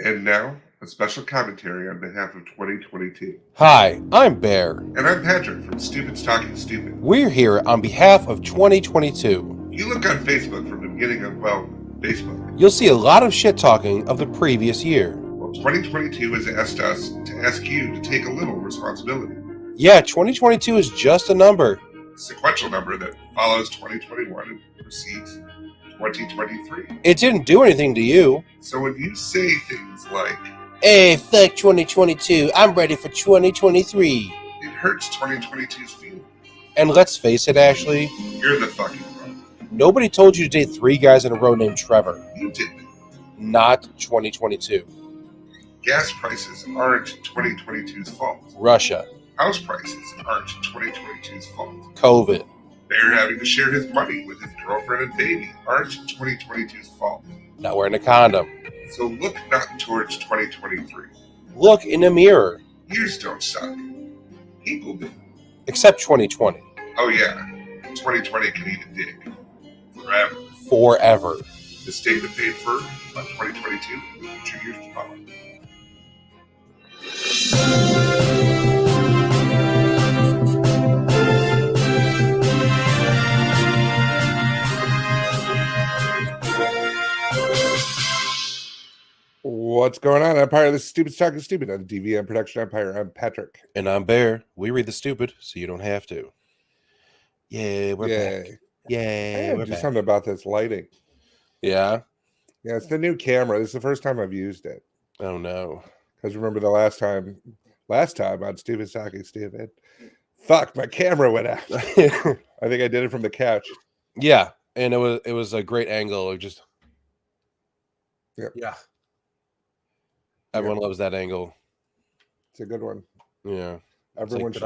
And now, a special commentary on behalf of 2022. Hi, I'm Bear. And I'm Patrick from Stupid's Talking Stupid. We're here on behalf of 2022. You look on Facebook from the beginning of, Facebook. You'll see a lot of shit talking of the previous year. Well, 2022 has asked us to ask you to take a little responsibility. Yeah, 2022 is just a number. A sequential number that follows 2021 and precedes 2023. It didn't do anything to you. So when you say things like, "Hey, fuck 2022, I'm ready for 2023. It hurts 2022's feelings. And let's face it, Ashley. You're the fucking problem. Nobody told you to date 3 guys in a row named Trevor. You didn't. Not 2022. Gas prices aren't 2022's fault. Russia. House prices aren't 2022's fault. COVID. Bear having to share his money with his girlfriend and baby aren't 2022's fault. Not wearing a condom. So look not towards 2023. Look in the mirror. Years don't suck. People do. Except 2020. Oh yeah, 2020 can eat a dick. Forever. Forever. The statement paid for by 2022, 2 years to follow. What's going on, Empire? This is Stupid's Talking Stupid on DVM Production Empire. I'm Patrick. And I'm Bear. We read the stupid, so you don't have to. Yeah, we're back. Yay, we're Just back. something about this lighting. Yeah? Yeah, it's the new camera. This is the first time I've used it. Oh, no. Because remember the last time on Stupid's Talking Stupid, fuck, my camera went out. I think I did it from the couch. Yeah, and it was a great angle. It just... Yep. Yeah. Everyone loves that angle. It's a good one. Yeah. Everyone should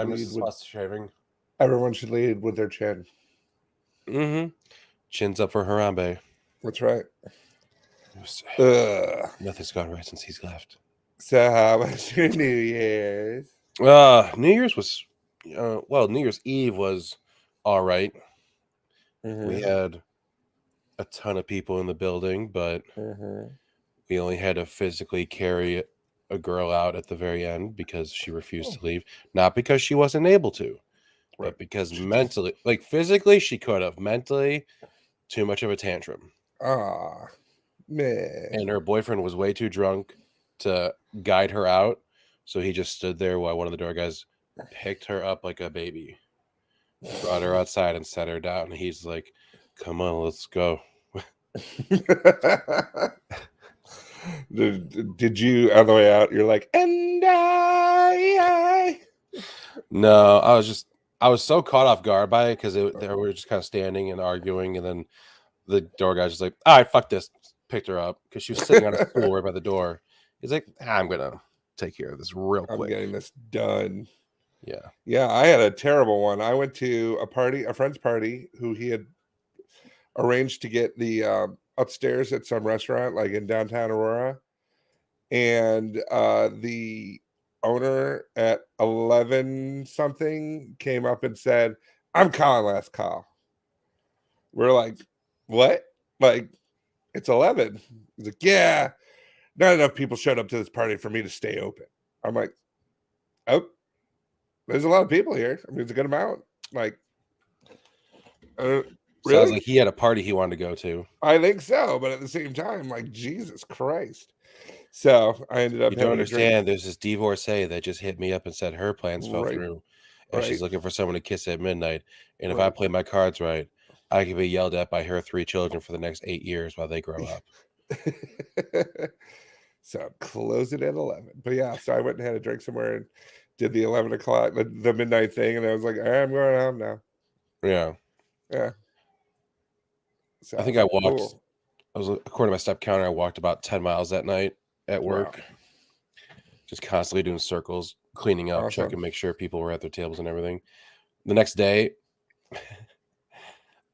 lead with their chin. Mm-hmm. Chin's up for Harambe. That's right. Nothing's gone right since he's left. So how was your New Year's? New Year's was... New Year's Eve was all right. Mm-hmm. We had a ton of people in the building, but... Mm-hmm. We only had to physically carry a girl out at the very end because she refused to leave. Not because she wasn't able to, but because mentally, like physically, she could have. Mentally, too much of a tantrum. Ah, man. And her boyfriend was way too drunk to guide her out. So he just stood there while one of the door guys picked her up like a baby, brought her outside and set her down. And he's like, "Come on, let's go." Did you on the way out? You're like, and I. No, I was so caught off guard by it because they were just kind of standing and arguing, and then the door guy just like, "All right, fuck this," picked her up because she was sitting on a stool right by the door. He's like, "I'm gonna take care of this real quick. I'm getting this done." Yeah, I had a terrible one. I went to a friend's party, who he had arranged to get the upstairs at some restaurant like in downtown Aurora, and the owner at 11 something came up and said, "I'm calling last call." We're like, "What? Like, it's 11?" He's like, "Yeah, not enough people showed up to this party for me to stay open." I'm like, "Oh, there's a lot of people here. I mean, it's a good amount." Like, really? Sounds like he had a party he wanted to go to. I think so, but at the same time, like, Jesus Christ. So I ended up. You don't understand. There's this divorcee that just hit me up and said her plans fell through, and she's looking for someone to kiss at midnight. And if I play my cards right, I can be yelled at by her 3 children for the next 8 years while they grow up. So close it at 11. But yeah, so I went and had a drink somewhere and did the 11 o'clock, the midnight thing, and I was like, "All right, I'm going home now." Yeah. So I think I walked. Cool. I was according to my step counter. I walked about 10 miles that night at work, just constantly doing circles, cleaning up, checking, make sure people were at their tables and everything. The next day,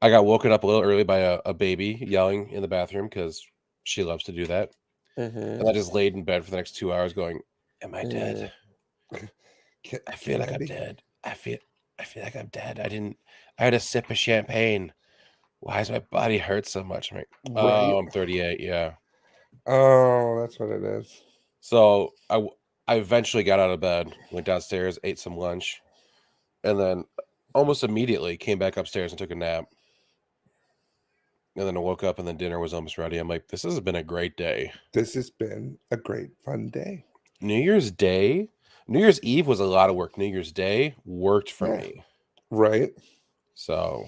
I got woken up a little early by a baby yelling in the bathroom because she loves to do that. Mm-hmm. And I just laid in bed for the next 2 hours, going, "Am I dead? I feel like I'm dead. I feel like I'm dead. I had a sip of champagne. Why does my body hurt so much?" I'm like, "Oh, I'm 38. Yeah." Oh, that's what it is. So I eventually got out of bed, went downstairs, ate some lunch, and then almost immediately came back upstairs and took a nap. And then I woke up and then dinner was almost ready. I'm like, this has been a great day. This has been a great fun day. New Year's Eve was a lot of work. New Year's Day worked for me. Right. So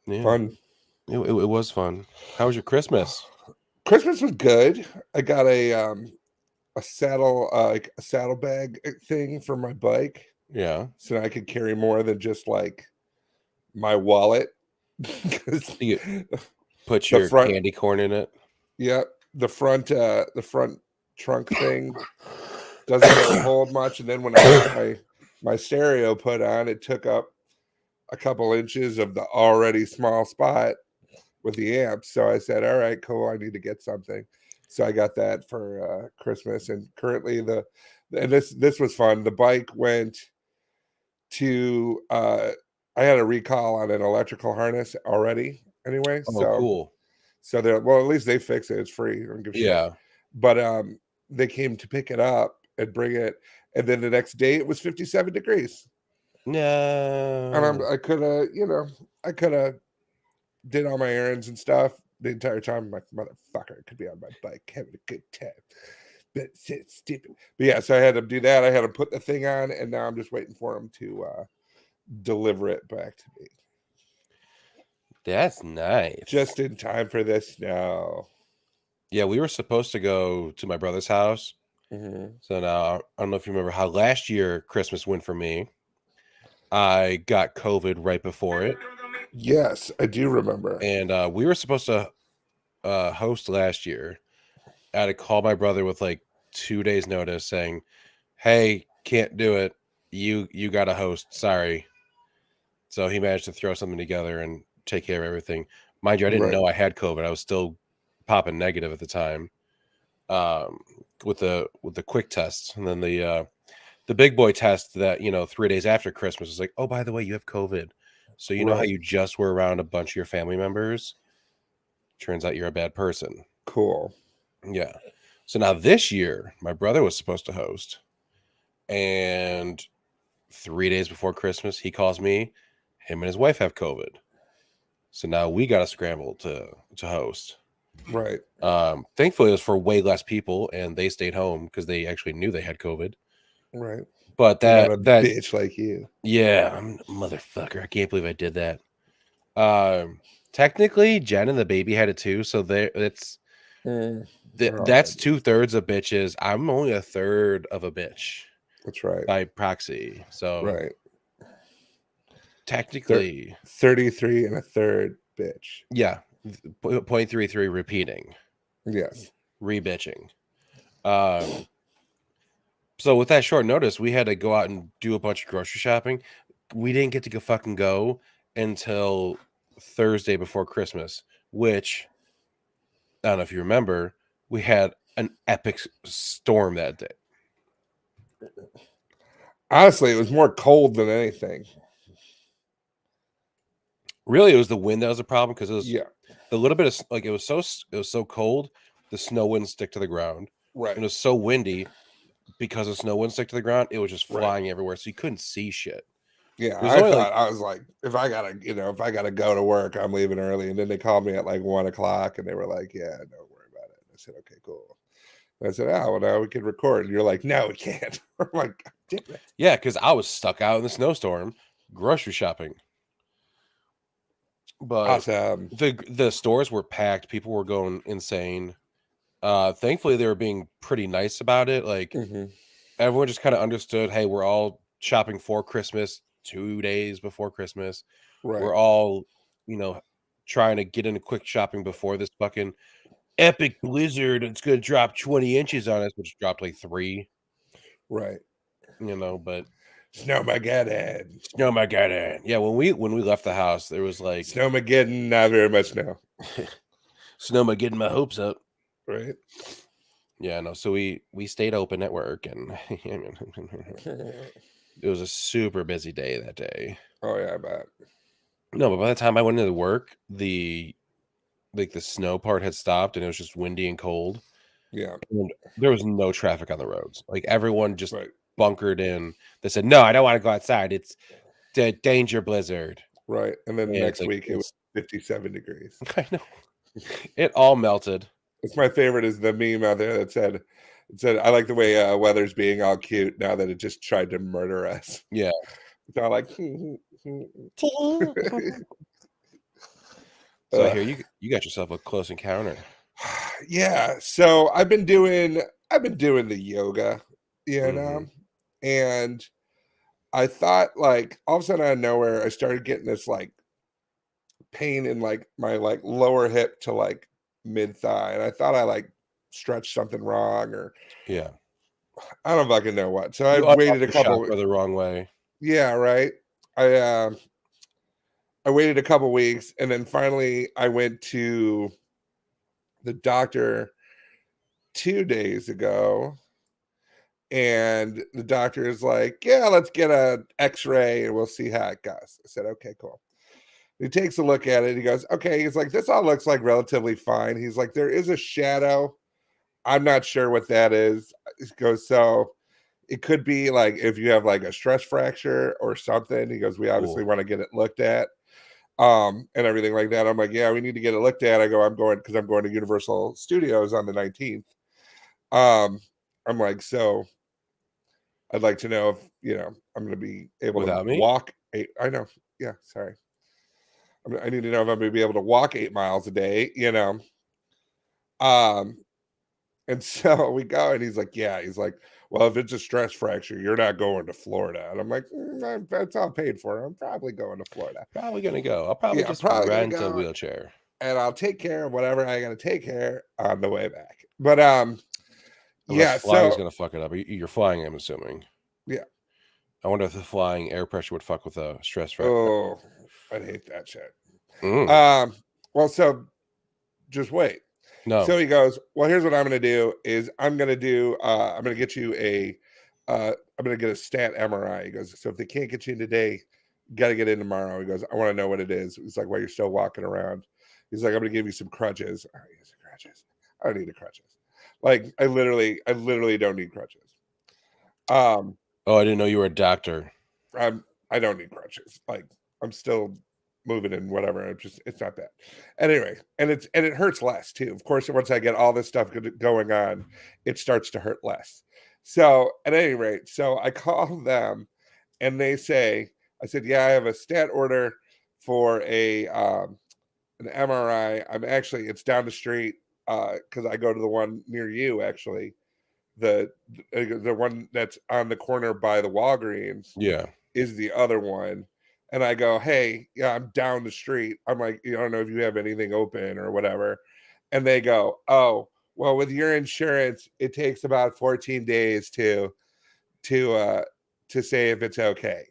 yeah, Fun. it was fun. How was your Christmas? Christmas was good. I got a saddle like a saddlebag thing for my bike, Yeah, so I could carry more than just like my wallet. 'Cause you put the your front, candy corn in it. yeah, the front trunk thing doesn't really hold much, and then when I got my stereo put on, it took up a couple inches of the already small spot with the amp. So I said, all right, cool, I need to get something. So I got that for Christmas. And currently and this was fun. The bike went to I had a recall on an electrical harness already anyway. Oh, cool. So they're, well, at least they fix it. It's free. I don't give a shit. Yeah. But they came to pick it up and bring it, and then the next day it was 57 degrees. And No. I could have, I could have did all my errands and stuff the entire time. I'm like, motherfucker, I could be on my bike having a good time. But it's stupid. But yeah, so I had to do that. I had to put the thing on, and now I'm just waiting for them to deliver it back to me. That's nice. Just in time for the snow. Yeah, we were supposed to go to my brother's house. Mm-hmm. So now I don't know if you remember how last year Christmas went for me. I got COVID right before it. Yes, I do remember. And we were supposed to host last year. I had to call my brother with like 2 days notice saying, hey, can't do it. You got to host. Sorry. So he managed to throw something together and take care of everything. Mind you, I didn't know I had COVID. I was still popping negative at the time with the quick test. And then the big boy test that, 3 days after Christmas was like, oh, by the way, you have COVID. So you know how you just were around a bunch of your family members? Turns out you're a bad person. Cool. Yeah. So now this year, my brother was supposed to host. And 3 days before Christmas, he calls me. Him and his wife have COVID. So now we got to scramble to host. Right. Thankfully, it was for way less people, and they stayed home because they actually knew they had COVID. Right. But that bitch like you. Yeah, I'm a motherfucker. I can't believe I did that. Technically, Jen and the baby had it too, so that's 2/3 of bitches. I'm only 1/3 of a bitch. That's right. By proxy. So right. Technically 33 1/3 bitch. Yeah. 0.33 repeating. Yes. Re-bitching. So with that short notice, we had to go out and do a bunch of grocery shopping. We didn't get to go until Thursday before Christmas, which I don't know if you remember, we had an epic storm that day. Honestly, it was more cold than anything. Really, it was the wind that was a problem because it was a little bit of like it was so cold, the snow wouldn't stick to the ground. Right. And it was so windy because the snow wouldn't stick to the ground, it was just flying everywhere, so you couldn't see shit. Yeah, I was like, if I gotta go to work, I'm leaving early. And then they called me at like 1:00 and they were like, yeah, don't worry about it. I said, okay, cool. And I said, oh, well, now we can record. And you're like, no, we can't. I'm like, damn it. Yeah, because I was stuck out in the snowstorm grocery shopping. But awesome. The stores were packed, people were going insane. Thankfully they were being pretty nice about it. Like everyone just kind of understood, hey, we're all shopping for Christmas 2 days before Christmas. We're all, trying to get into quick shopping before this fucking epic blizzard. It's gonna drop 20 inches on us, which dropped like 3. Right. But Snowmageddon. Yeah, when we left the house, there was like Snowmageddon, not very much snow. Snowmageddon my hopes up. Right. Yeah, no. So we stayed open at work, and it was a super busy day that day. Oh yeah, I bet. No, but by the time I went into work, the snow part had stopped, and it was just windy and cold. Yeah. And there was no traffic on the roads. Like everyone just Right. bunkered in. They said, "No, I don't want to go outside. It's the danger blizzard." Right. And then And it's next like week it was 57 degrees. I know it all melted. It's my favorite is the meme out there that said, I like the way weather's being all cute now that it just tried to murder us. Yeah. It's all like, So I hear you got yourself a close encounter. yeah. So I've been doing the yoga, you know, and I thought like all of a sudden out of nowhere I started getting this like pain in like my like lower hip to like mid thigh, and I thought I like stretched something wrong or Yeah. I don't fucking know what. So I You unlocked waited a the couple. chakra the wrong way. Yeah, right. I waited a couple weeks, and then finally I went to the doctor 2 days ago, and the doctor is like, "Yeah, let's get a X-ray and we'll see how it goes." I said, "Okay, cool." He takes a look at it. He goes, "Okay." He's like, "This all looks like relatively fine." He's like, "There is a shadow. I'm not sure what that is." He goes, "So it could be like if you have like a stress fracture or something." He goes, "We obviously Ooh. want to get it looked at." And everything like that. I'm like, "Yeah, we need to get it looked at." I go, I'm going to Universal Studios on the 19th. I'm like, "So I'd like to know if, I'm going to be able to Without me? walk I know. Yeah, sorry. I need to know if I'm going to be able to walk 8 miles a day, you know?" Um, and so we go, and he's like, "Yeah." He's like, "Well, if it's a stress fracture, you're not going to Florida." And I'm like, "That's all paid for. I'm probably going to Florida." Probably gonna go. I'll probably Yeah, I'm just probably going to rent a go. wheelchair. And I'll take care of whatever I gotta take care on the way back. But Unless yeah, flying's so gonna fuck it up. You're flying, I'm assuming. yeah. I wonder if the flying air pressure would fuck with a stress fracture. Oh, I'd hate that shit. Mm. Well, so just wait. No. So he goes, "Well, here's what I'm gonna do is I'm gonna get you I'm gonna get a stat MRI." He goes, "So if they can't get you in today, you gotta get in tomorrow." He goes, "I want to know what it is." He's like, "While you're still walking around." He's like, "I'm gonna give you some crutches." All right, use the crutches. I don't need the crutches. Like I literally don't need crutches. Um, Oh, I didn't know you were a doctor. I don't need crutches. Like I'm still moving and whatever. It's not bad. Anyway, and it hurts less too. Of course, once I get all this stuff going on, it starts to hurt less. So at any rate, so I call them and they say, I said, "Yeah, I have a stat order for an MRI. It's down the street because I go to the one near you actually. The one that's on the corner by the Walgreens Yeah. is the other one." And I go, "Hey, yeah, I'm down the street." I'm like, "I don't know if you have anything open or whatever." And they go, "Oh, well, with your insurance, it takes about 14 days to uh to say if it's okay."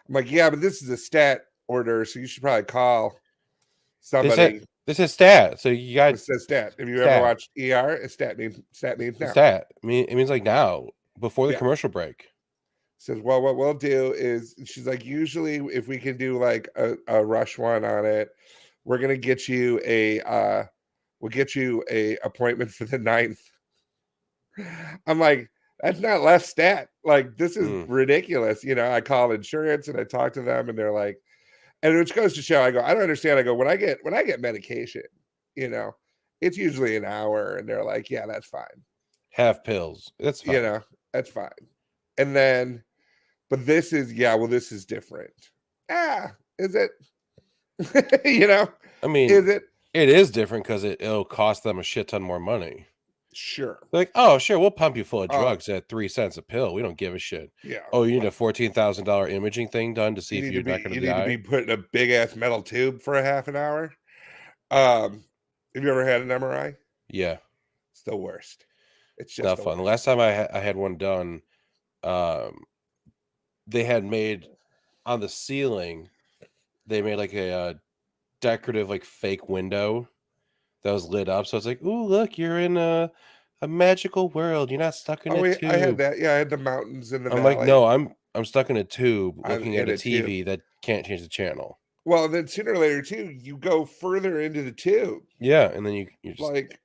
I'm like, "Yeah, but this is a stat order, so you should probably call This is somebody." this is stat. So you got It says stat. Have you ever stat. watched ER? Stat means now. Stat. It means like now, before the Yeah. commercial break. Says, "Well, what we'll do is," she's like, "usually if we can do like a rush one on it, we're gonna get you we'll get you a appointment for the 9th." I'm like, "That's not less stat. Like, this is Mm. ridiculous." I call insurance and I talk to them and they're like, and which goes to show, I go, "I don't understand." I go, when I get medication, you know, it's usually an hour, and they're like, "Yeah, that's fine." Have pills. That's You fine. know, that's fine. And then, but this is, yeah, well, this is different. Is it? you know, I is mean, it? it is different because it'll cost them a shit ton more money. Sure. They're like, oh, sure, we'll pump you full of Uh, drugs at 3 cents a pill. We don't give a shit. yeah. Oh, you need a $14,000 imaging thing done to see if you're not going You to need to be die. put in a big ass metal tube for a half an hour. Have you ever had an MRI? Yeah, It's the worst. It's it's just not the fun. The worst. last time I had one done, um, they had made on the ceiling. They made like a decorative like fake window that was lit up. So it's like, ooh, look, you're in a magical world. You're not stuck in Oh, a I had tube. that. Yeah, I had the mountains in the I'm like, valley. no, I'm stuck in a tube I'm looking at in a a tube. TV that can't change the channel. Well, and then sooner or later too, you go further into the tube. Yeah, and then you just Like,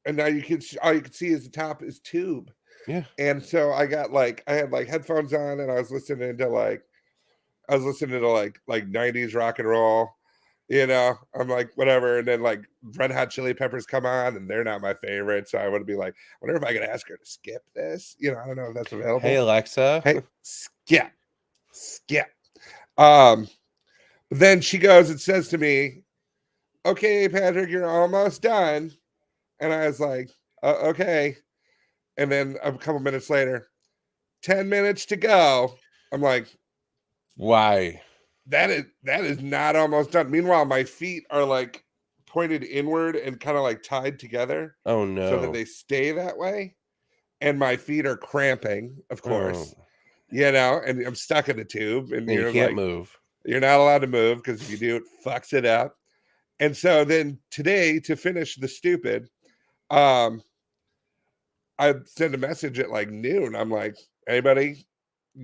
and now all you can see is the top is tube. Yeah. And so I had like headphones on, and I was listening to like 90s rock and roll. I'm like, whatever. And then like Red Hot Chili Peppers come on, and they're not my favorite. So I would be like, I wonder if I could ask her to skip this. I don't know if that's available. Hey Alexa. Hey, skip. But then she goes and says to me, okay, Patrick, you're almost done. And I was like, okay. And then a couple minutes later, 10 minutes to go. I'm like, Why? that is not almost done. Meanwhile, my feet are like pointed inward and kind of like tied together. Oh no. So that they stay that way. And my feet are cramping, of course. Oh. And I'm stuck in the tube, and you can't move. You're not allowed to move, because if you do, it fucks it up. And so then today, to finish the stupid, I sent a message at like noon. I'm like, anybody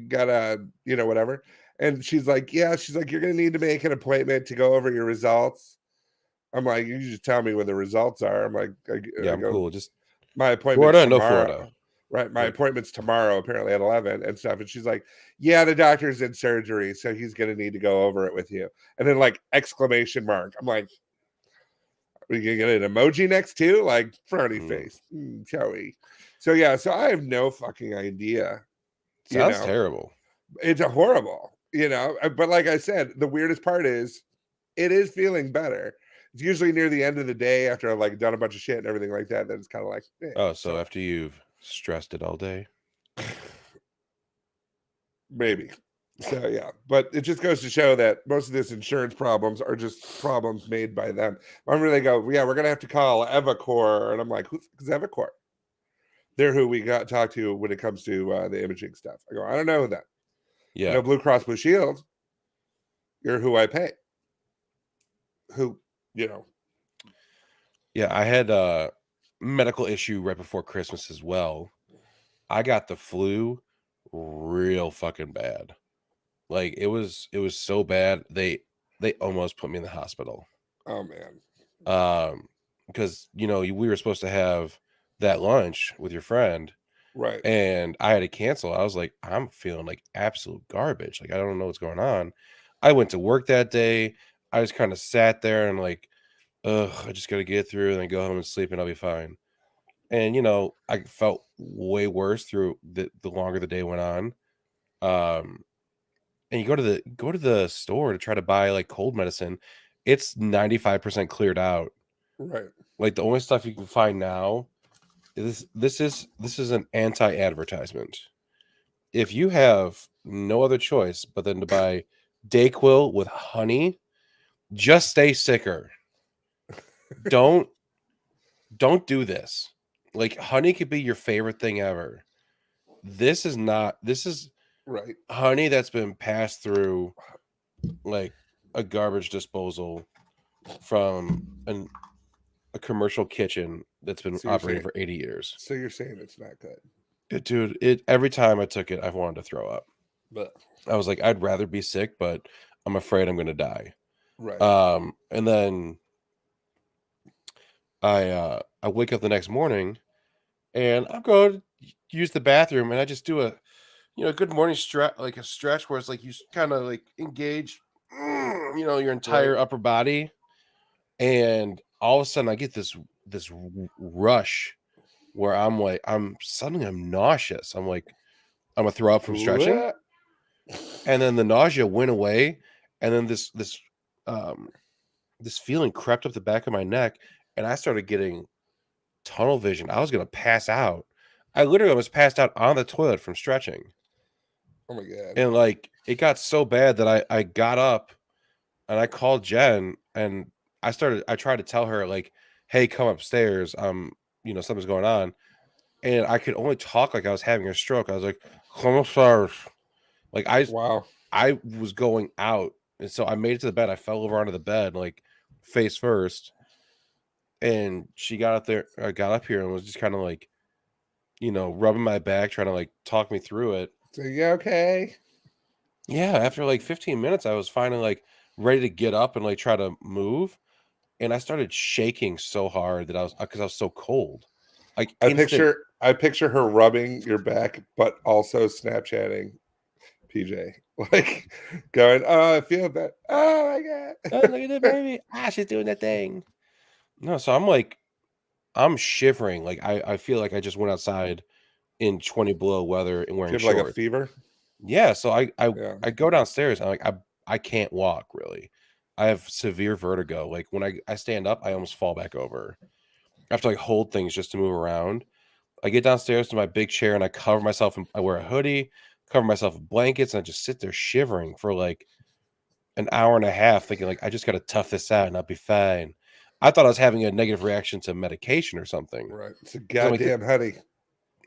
got whatever? And she's like, yeah. She's like, you're gonna need to make an appointment to go over your results. I'm like, you just tell me when the results are. I'm like, I'm cool. Just my appointment's Florida, tomorrow. no Florida. Right, my appointment's tomorrow, apparently at 11 and stuff. And she's like, yeah, the doctor's in surgery, so he's gonna need to go over it with you. And then like exclamation mark. I'm like, are you gonna get an emoji next to like frowny face? Shall we? So yeah, so I have no fucking idea. Sounds terrible. It's a horrible, but like I said, the weirdest part is it is feeling better. It's usually near the end of the day after I've like done a bunch of shit and everything like that. Then it's kind of like, so after you've stressed it all day, maybe. So yeah, but it just goes to show that most of this insurance problems are just problems made by them. I remember they go, yeah, we're gonna have to call Evacor, and I'm like, who's Evacor? They're who we got talked to when it comes to the imaging stuff. I go, I don't know that. yeah, Blue Cross Blue Shield. You're who I pay. Who, Yeah, I had a medical issue right before Christmas as well. I got the flu real fucking bad. Like it was so bad they almost put me in the hospital. Oh man. Because we were supposed to have that lunch with your friend, right? And I had to cancel. I was like, I'm feeling like absolute garbage. Like I don't know what's going on. I went to work that day. I just kind of sat there and like, ugh, I just got to get through and then go home and sleep and I'll be fine. And I felt way worse through the longer the day went on. And you go to the store to try to buy like cold medicine, it's 95% cleared out. Right. Like the only stuff you can find now is this is an anti-advertisement. If you have no other choice but then to buy Dayquil with honey, just stay sicker. Don't do this. Like honey could be your favorite thing ever. This is not. This is right. Honey that's been passed through like a garbage disposal from a commercial kitchen that's been operating for 80 years. So you're saying it's not good? Dude, every time I took it, I've wanted to throw up. But I was like, I'd rather be sick, but I'm afraid I'm going to die. Right. And then I wake up the next morning and I'll go use the bathroom and I just do a good morning stretch, like a stretch where it's like you kind of like engage, your entire upper body. And all of a sudden I get this rush where I'm nauseous. I'm like, I'm gonna throw up from stretching. And then the nausea went away. And then this feeling crept up the back of my neck and I started getting tunnel vision. I was going to pass out. I literally was passed out on the toilet from stretching. Oh my God. And like, it got so bad that I got up and I called Jen and I tried to tell her like, hey, come upstairs. Something's going on. And I could only talk like I was having a stroke. I was like, come upstairs. Like I was going out. And so I made it to the bed. I fell over onto the bed, like face first. And she got up there. I got up here and was just kind of like, rubbing my back, trying to like talk me through it. So you okay? Yeah. After like 15 minutes, I was finally like ready to get up and like try to move. And I started shaking so hard that because I was so cold. Like I instant. picture her rubbing your back, but also Snapchatting PJ, like going, "Oh, I feel bad. Oh my Oh, look at the baby. Ah, she's doing that thing. No, so I'm like, I'm shivering. Like I feel like I just went outside in 20 below weather and Do wearing you have like a shorts. fever? Yeah, so Yeah, I go downstairs and I can't walk really. I have severe vertigo. Like when I stand up, I almost fall back over. I have to like hold things just to move around. I get downstairs to my big chair and I cover myself in, I wear a hoodie, cover myself in blankets, and I just sit there shivering for like an hour and a half, thinking like I just got to tough this out and I'll be fine. I thought I was having a negative reaction to medication or something. right. It's a 'Cause goddamn honey.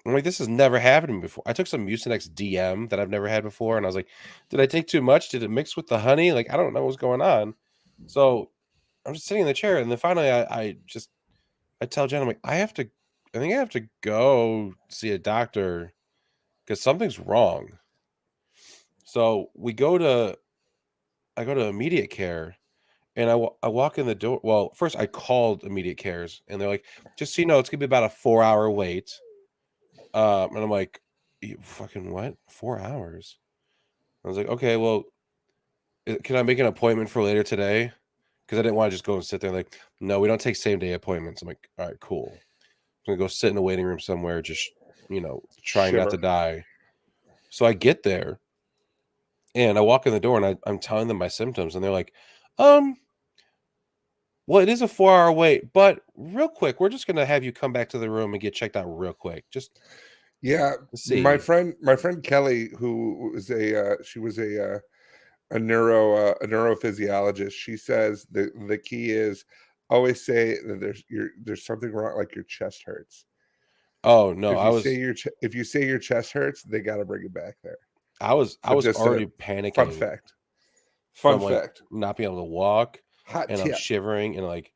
I'm like, this has never happened to me before. I took some Mucinex DM that I've never had before, and I was like, did I take too much? Did it mix with the honey? Like, I don't know what's going on. So I'm just sitting in the chair, and then finally, I tell Jen, I'm like, I think I have to go see a doctor because something's wrong. So I go to immediate care, and I walk in the door. Well, first I called immediate cares, and they're like, just so you know, it's gonna be about a 4-hour wait. And I'm like, "You fucking what? 4 hours?" I was like, "Okay, well, can I make an appointment for later today?" Because I didn't wanna just go and sit there like, "No, we don't take same day appointments." I'm like, "Alright, cool." I'm gonna go sit in a waiting room somewhere, just, trying not to Shiver. die. So I get there, and I walk in the door, and I'm telling them my symptoms, and they're like, "Um, well, it is a 4-hour wait, but real quick, we're just gonna have you come back to the room and get checked out real quick, just Yeah, to see." my friend Kelly, who was she was a neurophysiologist. She says the key is always say that there's something wrong, like your chest hurts. Oh, no, If you say your chest hurts, they got to bring it back there. I So was just a already fun panicking fact. Fun from, like, fact. not being able to walk, Hot and I'm tip. shivering, and, like,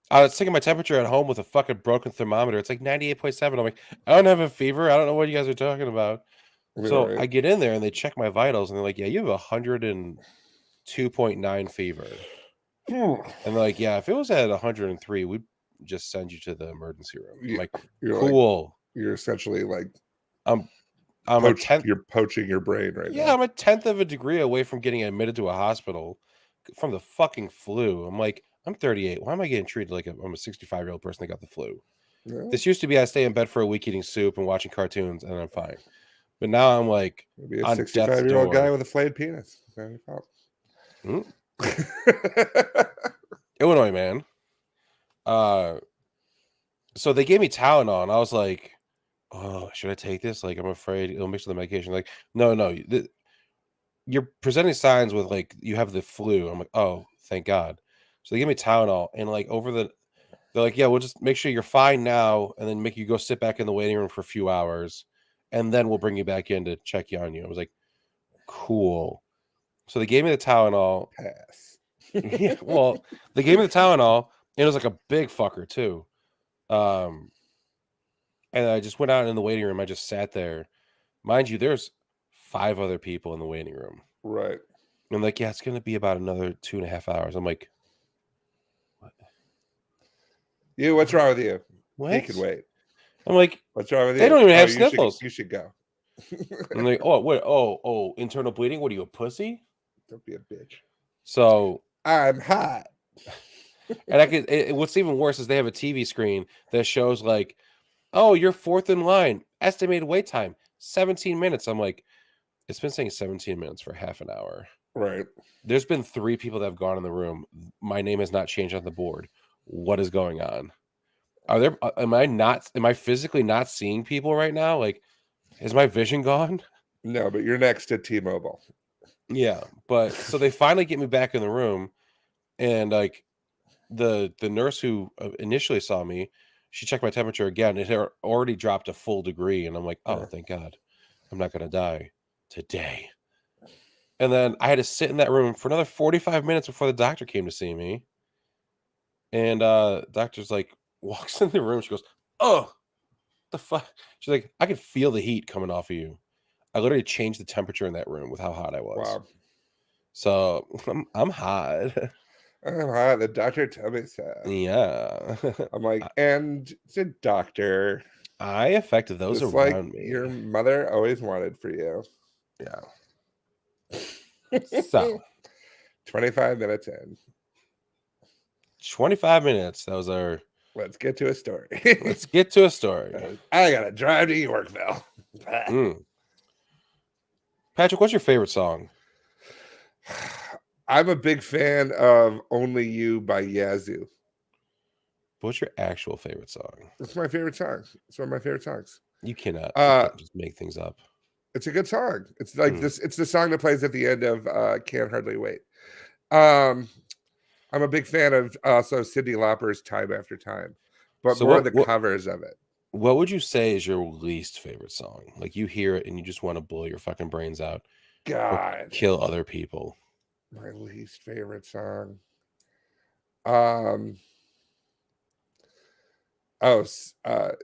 I was taking my temperature at home with a fucking broken thermometer. It's like 98.7. I'm like, "I don't have a fever. I don't know what you guys are talking about." All So, right. I get in there, and they check my vitals, and they're like, "Yeah, you have 102.9 fever." And they're like, "Yeah, if it was at 103, we'd just send you to the emergency room." I'm Yeah, like, you're like "Cool." you're essentially like I'm I'm a 10th you're poaching your brain right Yeah, now. I'm a 10th of a degree away from getting admitted to a hospital from the fucking flu. I'm like, I'm 38. Why am I getting treated like I'm a 65-year-old person that got the flu? Yeah, This used to be I stay in bed for a week eating soup and watching cartoons and I'm fine. But now I'm like maybe a on death's 65-year-old guy door. with a flayed penis. That's how Mm, you felt. Illinois, man. Uh, so they gave me Tylenol and I was like, oh, should I take this? Like, I'm afraid it'll mix with the medication. Like, no. You're presenting signs with like you have the flu. I'm like, oh, thank God. So they gave me Tylenol and like they're like, yeah, we'll just make sure you're fine now, and then make you go sit back in the waiting room for a few hours, and then we'll bring you back in to check you on you. I was like, cool. So they gave me the Tylenol. Pass. Yeah, well, they gave me the Tylenol, and it was like a big fucker too. Um, and I just went out in the waiting room. I just sat there. Mind you, there's 5 other people in the waiting room. Right. I'm like, yeah, it's gonna be about another 2.5 hours. I'm like, what? You, what's wrong with you? He can What? wait. I'm like, What's wrong with they you? don't even Oh, have sniffles. you should go. I'm like, oh, what? Oh, internal bleeding. What are you, a pussy? Don't be a bitch. So, I'm hot. and what's even worse is they have a TV screen that shows like, oh, you're fourth in line. Estimated wait time 17 minutes. I'm like, it's been saying 17 minutes for half an hour. Right. There's been 3 people that have gone in the room. My name has not changed on the board. What is going on? Am I physically not seeing people right now? Like, is my vision gone? No, but you're next to T-Mobile. Yeah, but so they finally get me back in the room, and like the nurse who initially saw me, she checked my temperature again. It had already dropped a full degree, and I'm like, oh, Yeah. thank God, I'm not gonna die today. And then I had to sit in that room for another 45 minutes before the doctor came to see me. And doctor's like walks in the room. She goes, "Oh, the fuck!" She's like, "I can feel the heat coming off of you." I literally changed the temperature in that room with how hot I was. Wow. So I'm hot. The doctor told me so. Yeah. I'm like, and the doctor, I affected those just like around me. your mother always wanted for you. Yeah. So 25 minutes in. 25 minutes. That was our. Let's get to a story. Let's get to a story. I gotta drive to Yorkville. Patrick, what's your favorite song? I'm a big fan of Only You by Yazoo. What's your actual favorite song? It's my favorite song. It's one of my favorite songs. You cannot just make things up. It's a good song. It's like this. It's the song that plays at the end of Can't Hardly Wait. I'm a big fan of also Cyndi Lauper's Time After Time, but So more of the covers of it. What would you say is your least favorite song? Like you hear it and you just want to blow your fucking brains out. God, kill other people. My least favorite song.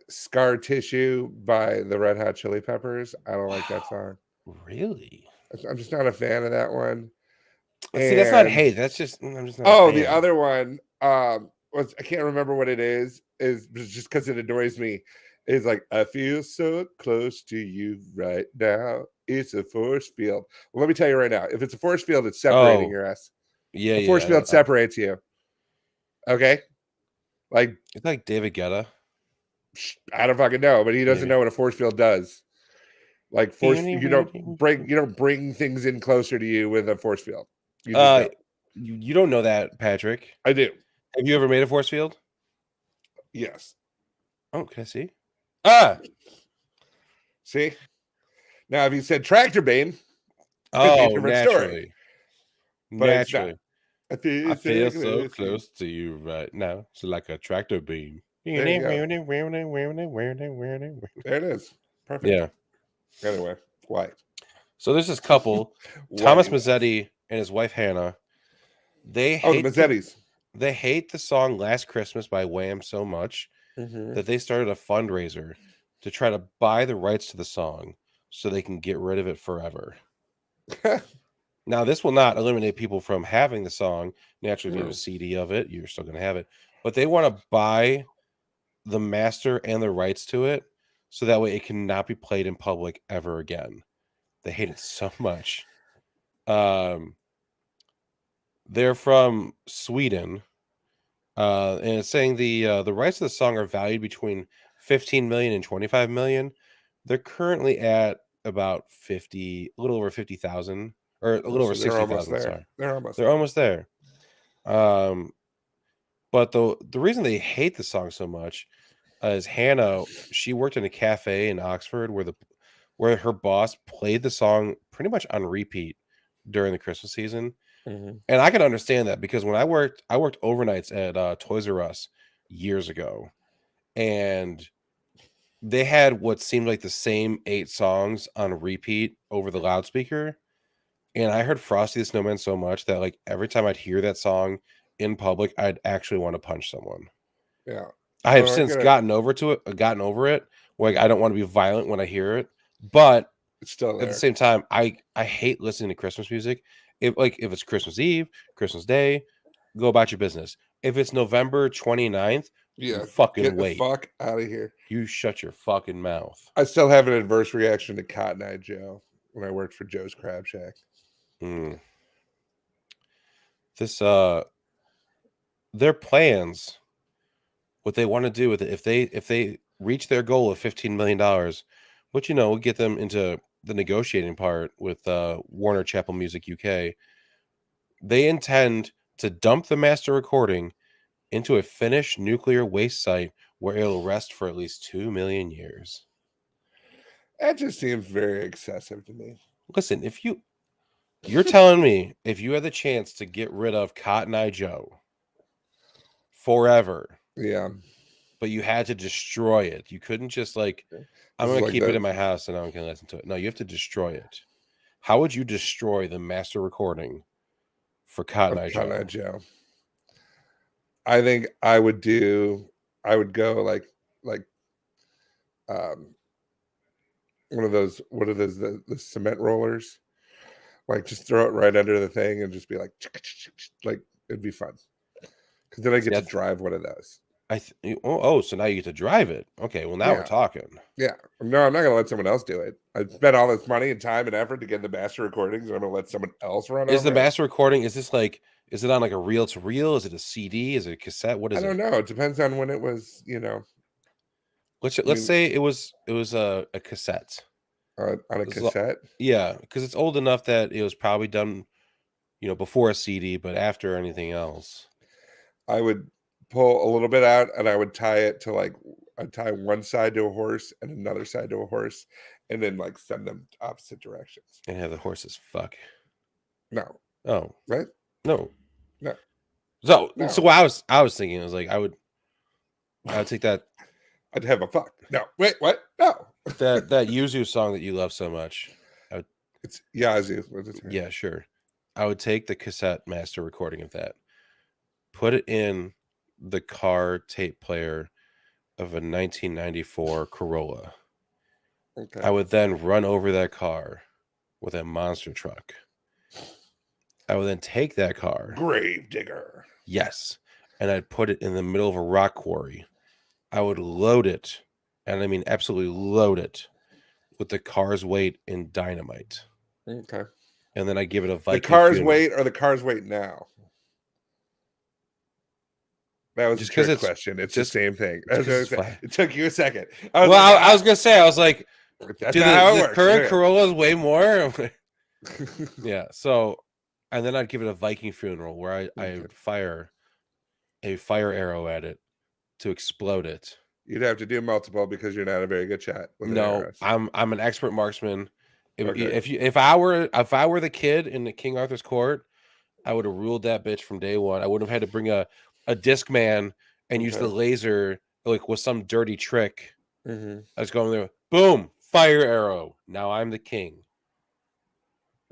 Scar Tissue by the Red Hot Chili Peppers. I don't like that song. Really? I'm just not a fan of that one. See, that's not hate. That's just I'm just not. Oh, the other one. Was I can't remember what it is just because it annoys me. Is like I feel so close to you right now. It's a force field. Well, let me tell you right now. If it's a force field, it's separating your ass. Yeah, a force field separates you. Okay, like it's like David Guetta. I don't fucking know, but he doesn't know what a force field does. Like force, you don't bring things in closer to you with a force field. You just don't. You don't know that, Patrick. I do. Have you ever made a force field? Yes. Oh, can I see? See? Now, if you said tractor beam, naturally. Story. But naturally. I feel so close to you right now. It's like a tractor beam. There you go. There it is. Perfect. Yeah. Anyway, why? So there's this couple, Thomas Mazzetti and his wife Hannah. They hate the Mazzettis. They hate the song "Last Christmas" by Wham so much that they started a fundraiser to try to buy the rights to the song so they can get rid of it forever. Now, this will not eliminate people from having the song. Naturally, if you have a CD of it, you're still going to have it. But they want to buy the master and the rights to it so that way it cannot be played in public ever again. They hate it so much. They're from Sweden, and it's saying the rights of the song are valued between 15 million and 25 million. They're currently at about a little over 50,000, or a little over 60,000. Sorry, they're almost there. But the reason they hate the song so much is Hannah. She worked in a cafe in Oxford where her boss played the song pretty much on repeat during the Christmas season. And I can understand that because when I worked overnights at Toys R Us years ago, and they had what seemed like the same 8 songs on repeat over the loudspeaker. And I heard Frosty the Snowman so much that like every time I'd hear that song in public, I'd actually want to punch someone. Yeah. I have since gotten over it. Like I don't want to be violent when I hear it, but it's still there. At the same time, I hate listening to Christmas music. If it's Christmas Eve, Christmas Day, go about your business. If it's November 29th, you fucking get wait. The fuck out of here. You shut your fucking mouth. I still have an adverse reaction to Cotton Eye Joe when I worked for Joe's Crab Shack. This their plans, what they want to do with it, if they reach their goal of $15 million, which will get them into the negotiating part with Warner Chappell Music UK, they intend to dump the master recording into a Finnish nuclear waste site where it'll rest for at least 2 million years. That just seems very excessive to me. Listen, if you're telling me if you had the chance to get rid of Cotton Eye Joe forever, but you had to destroy it, you couldn't just like, I'm going to keep it in my house and I'm going to listen to it. No, you have to destroy it. How would you destroy the master recording for Cotton Eye Joe? I think I would go like one of those, what are those, the cement rollers? Like just throw it right under the thing and just be like It'd be fun because then I get to that's- drive one of those. So now you get to drive it. Okay, well now we're Yeah. talking. Yeah. No, I'm not gonna let someone else do it. I spent all this money and time and effort to get the master recordings, and I'm gonna let someone else run Is over the it? master recording? Is this like? Is it on like a reel to reel? Is it a CD? Is it a cassette? What I is don't it? know. It depends on when it was. You know, Let's I let's mean, say it was a cassette. on a This is a- cassette. Yeah, because it's old enough that it was probably done, before a CD, but after anything else. I would pull a little bit out, and I would tie it to like I'd tie one side to a horse and another side to a horse, and then like send them opposite directions. And have the horses fuck. No, Oh right? no. No, So no. what I was thinking was like I would take that I'd have a fuck. No, wait, what? No. that Yuzu song that you love so much. It's Yazoo. What's it? Yeah, sure. I would take the cassette master recording of that, put it in the car tape player of a 1994 Corolla. Okay. I would then run over that car with a monster truck. I would then take that car. Grave digger. Yes. And I'd put it in the middle of a rock quarry. I would load it, and I mean absolutely load it, with the car's weight in dynamite. Okay. And then I give it a The Viking car's funeral. weight or the car's weight now? That was Just a 'cause trick it's- question. It's just- the same thing. just 'cause it's It flat. took you a second. I was gonna say, I was like, that's do not how it the works. current Okay. Corollas weigh more? Yeah. So, and then I'd give it a Viking funeral where I Okay. would fire a fire arrow at it to explode it. You'd have to do multiple because you're not a very good shot with No, arrows. I'm an expert marksman. Okay. If I were the kid in the King Arthur's court, I would have ruled that bitch from day one. I wouldn't have had to bring a disc man and use the Okay. laser like with some dirty trick. Mhm. I was going there, boom, fire arrow. Now I'm the king.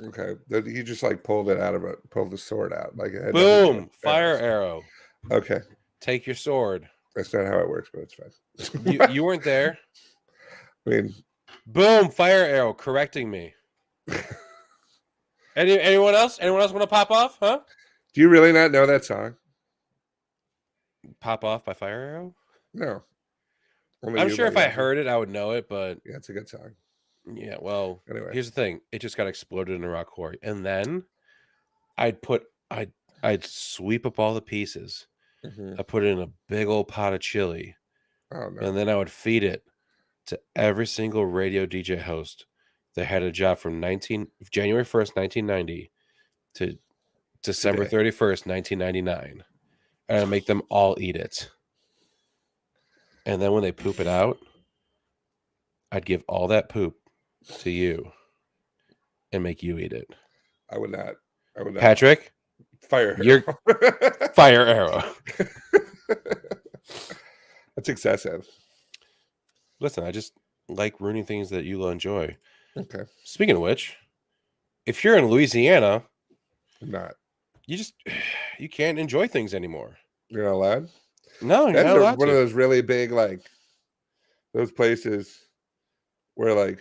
Okay. He just like pulled the sword out. Like it had nothing to do Boom, with fire arrows. arrow. Okay. Take your sword. That's not how it works, but it's fine. You weren't there. I mean, Boom, fire arrow, correcting me. Anyone else? Anyone else want to pop off? Huh? do you really not know that song? Pop off by fire arrow? No. Only I'm you, sure but if I yeah. heard it, I would know it, but Yeah, it's a good song. yeah, well, Anyway. here's the thing. It just got exploded in a rock quarry. And then I'd sweep up all the pieces. Mhm. I put it in a big old pot of chili. Oh no. And then I would feed it to every single radio DJ host that had a job from January 1st, 1990 to December Today. 31st, 1999. And I'd make them all eat it. And then when they poop it out, I'd give all that poop to you and make you eat it. I would not. Patrick, Fire you're fire arrow. That's excessive. Listen, I just like ruining things that you enjoy. Okay. Speaking of which, if you're in Louisiana, I'm not. you can't enjoy things anymore. You're not allowed? No, you're That's not allowed one of to. those really big, like, those places where, like,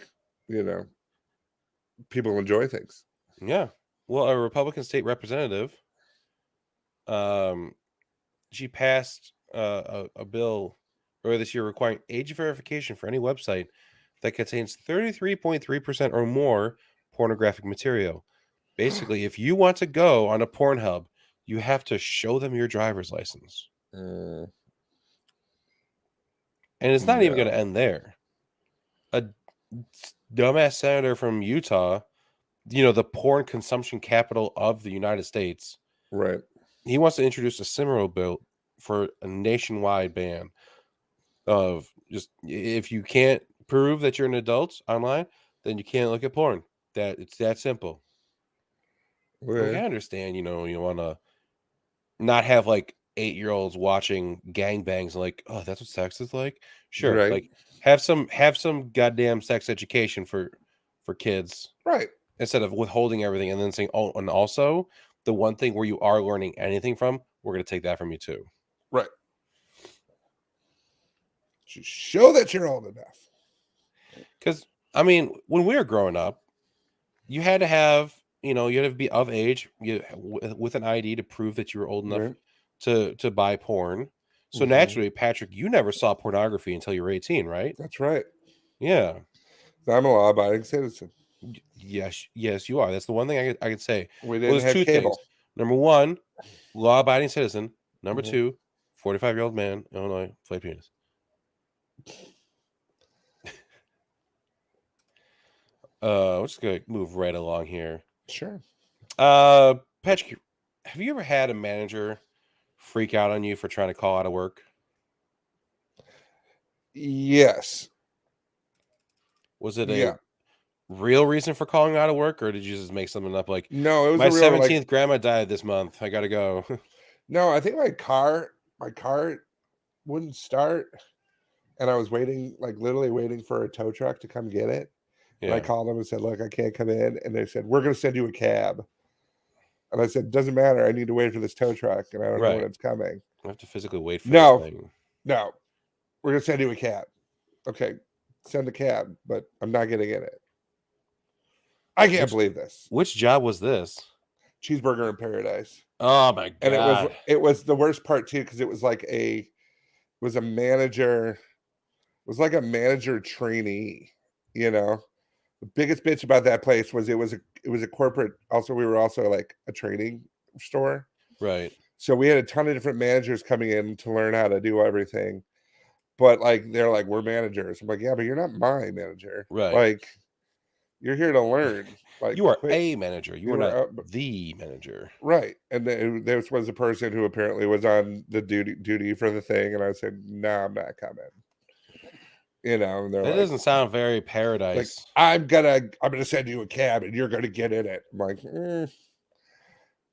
people enjoy things. Yeah. Well, a Republican state representative, she passed a bill earlier this year requiring age verification for any website that contains 33.3% or more pornographic material. Basically, if you want to go on a Pornhub, you have to show them your driver's license. And it's not even going to end there. A dumbass senator from Utah, the porn consumption capital of the United States, Right. he wants to introduce a similar bill for a nationwide ban of just if you can't prove that you're an adult online, then you can't look at porn. It's that simple. Like, I understand, you want to not have like 8-year-olds watching gangbangs and like, oh, that's what sex is like. Sure, Right. like have some goddamn sex education for kids, Right. instead of withholding everything and then saying, oh, and also the one thing where you are learning anything from, we're going to take that from you too. Right. To show that you're old enough. Because I mean, when we were growing up, you had to have you know, you had to be of age, with an ID to prove that you were old enough Right. to buy porn. So Mhm. naturally, Patrick, you never saw pornography until you were 18, right? That's right. Yeah. I'm a law-abiding citizen. Yes, you are. That's the one thing I could say. We Well, didn't there's have two things. cable. Number one, law-abiding citizen. Number Mhm. two, 45-year-old man, Illinois, flayed penis. We're just gonna move right along here. Sure. Patrick, have you ever had a manager freak out on you for trying to call out of work? Yes. Was it Yeah. a real reason for calling out of work, or did you just make something up like No, it was my a real 17th grandma died this month? I gotta go. No, I think my car wouldn't start, and I was waiting, like literally waiting for a tow truck to come get it. And I Yeah. called them and said, "Look, I can't come in." And they said, "We're going to send you a cab." And I said, "Doesn't matter. I need to wait for this tow truck, and I don't know when Right. it's coming." I have to physically wait for this No, thing. no, we're going to send you a cab. Okay, send the cab, but I'm not getting in it. I can't believe this. Which job was this? Cheeseburger in Paradise. Oh my And god. it was the worst part too, because it was like it was a manager, it was like a manager trainee, you know. The biggest bitch about that place was it was a corporate, also we were also like a training store. Right. So we had a ton of different managers coming in to learn how to do everything. But like they're like, "We're managers." I'm like, "Yeah, but you're not my manager. Right. Like you're here to learn. Like You are quit." a manager. You You are not were the manager. right. And then this was a person who apparently was on the duty for the thing, and I said, "No, I'm not coming." You know, and they're That doesn't sound very like, paradise. I'm gonna send you a cab and you're gonna get in it. I'm like,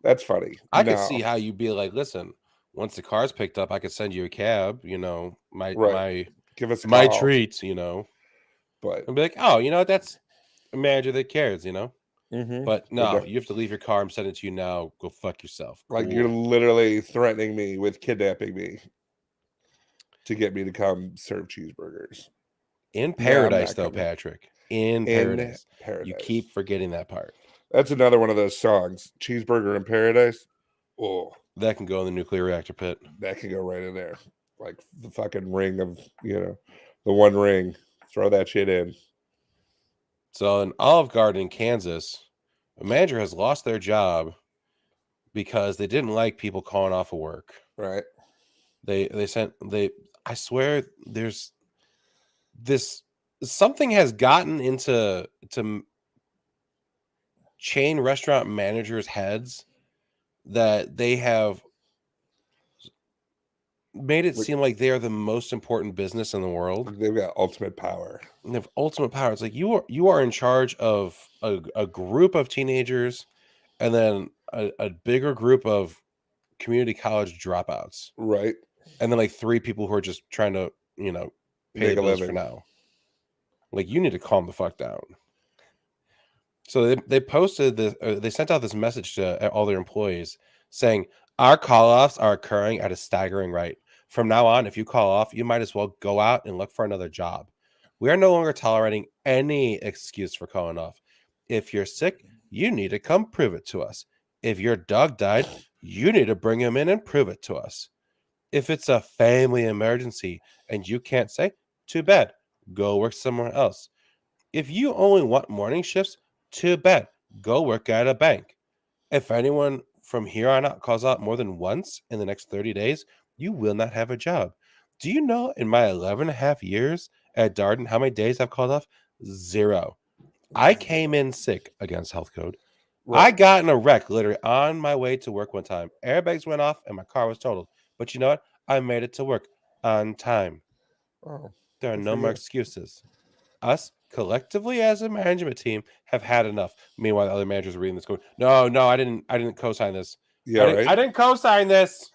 that's funny. I could see No, how you'd be like, listen, once the car's picked up, I could send you a cab, you know, right. Give us a my call. treats, you know. But And be like, oh, you know, that's a manager that cares, you know. But but no, no, you have to leave your car. I'm sending it to you now. Go fuck yourself. like you're Cool. literally threatening me with kidnapping me to get me to come serve cheeseburgers. In No, I'm paradise, not though, coming. Patrick. In In paradise. You Paradise. keep forgetting that part. That's another one of those songs. Cheeseburger in Paradise. Oh, That can go in the nuclear reactor pit. that can go right in there. Like the fucking ring of, the one ring. Throw that shit in. So in Olive Garden in Kansas, a manager has lost their job because they didn't like people calling off of work. Right. I swear there's this something has gotten into chain restaurant managers' heads that they have made it Like, seem like they are the most important business in the world. they've got ultimate power. And they have ultimate power. It's like you are in charge of a group of teenagers and then a bigger group of community college dropouts. Right. And then like 3 people who are just trying to, you know, pay Make the a bills for living. now. Like you need to calm the fuck down. So they posted this. They sent out this message to all their employees saying our call offs are occurring at a staggering rate. From now on, if you call off, you might as well go out and look for another job. We are no longer tolerating any excuse for calling off. If you're sick, you need to come prove it to us. If your dog died, you need to bring him in and prove it to us. If it's a family emergency and you can't say, too bad, go work somewhere else. If you only want morning shifts, too bad, go work at a bank. If anyone from here on out calls out more than once in the next 30 days, you will not have a job. Do you know in my 11 and a half years at Darden how many days I've called off? 0. I came in sick against health code. I Right. got in a wreck literally on my way to work one time. Airbags went off and my car was totaled. But you know what? I made it to work on time. Oh, There are good no for more you. excuses. Us collectively as a management team have had enough. Meanwhile, the other managers are reading this going, no, I didn't co-sign this. Yeah, right. I didn't co-sign this.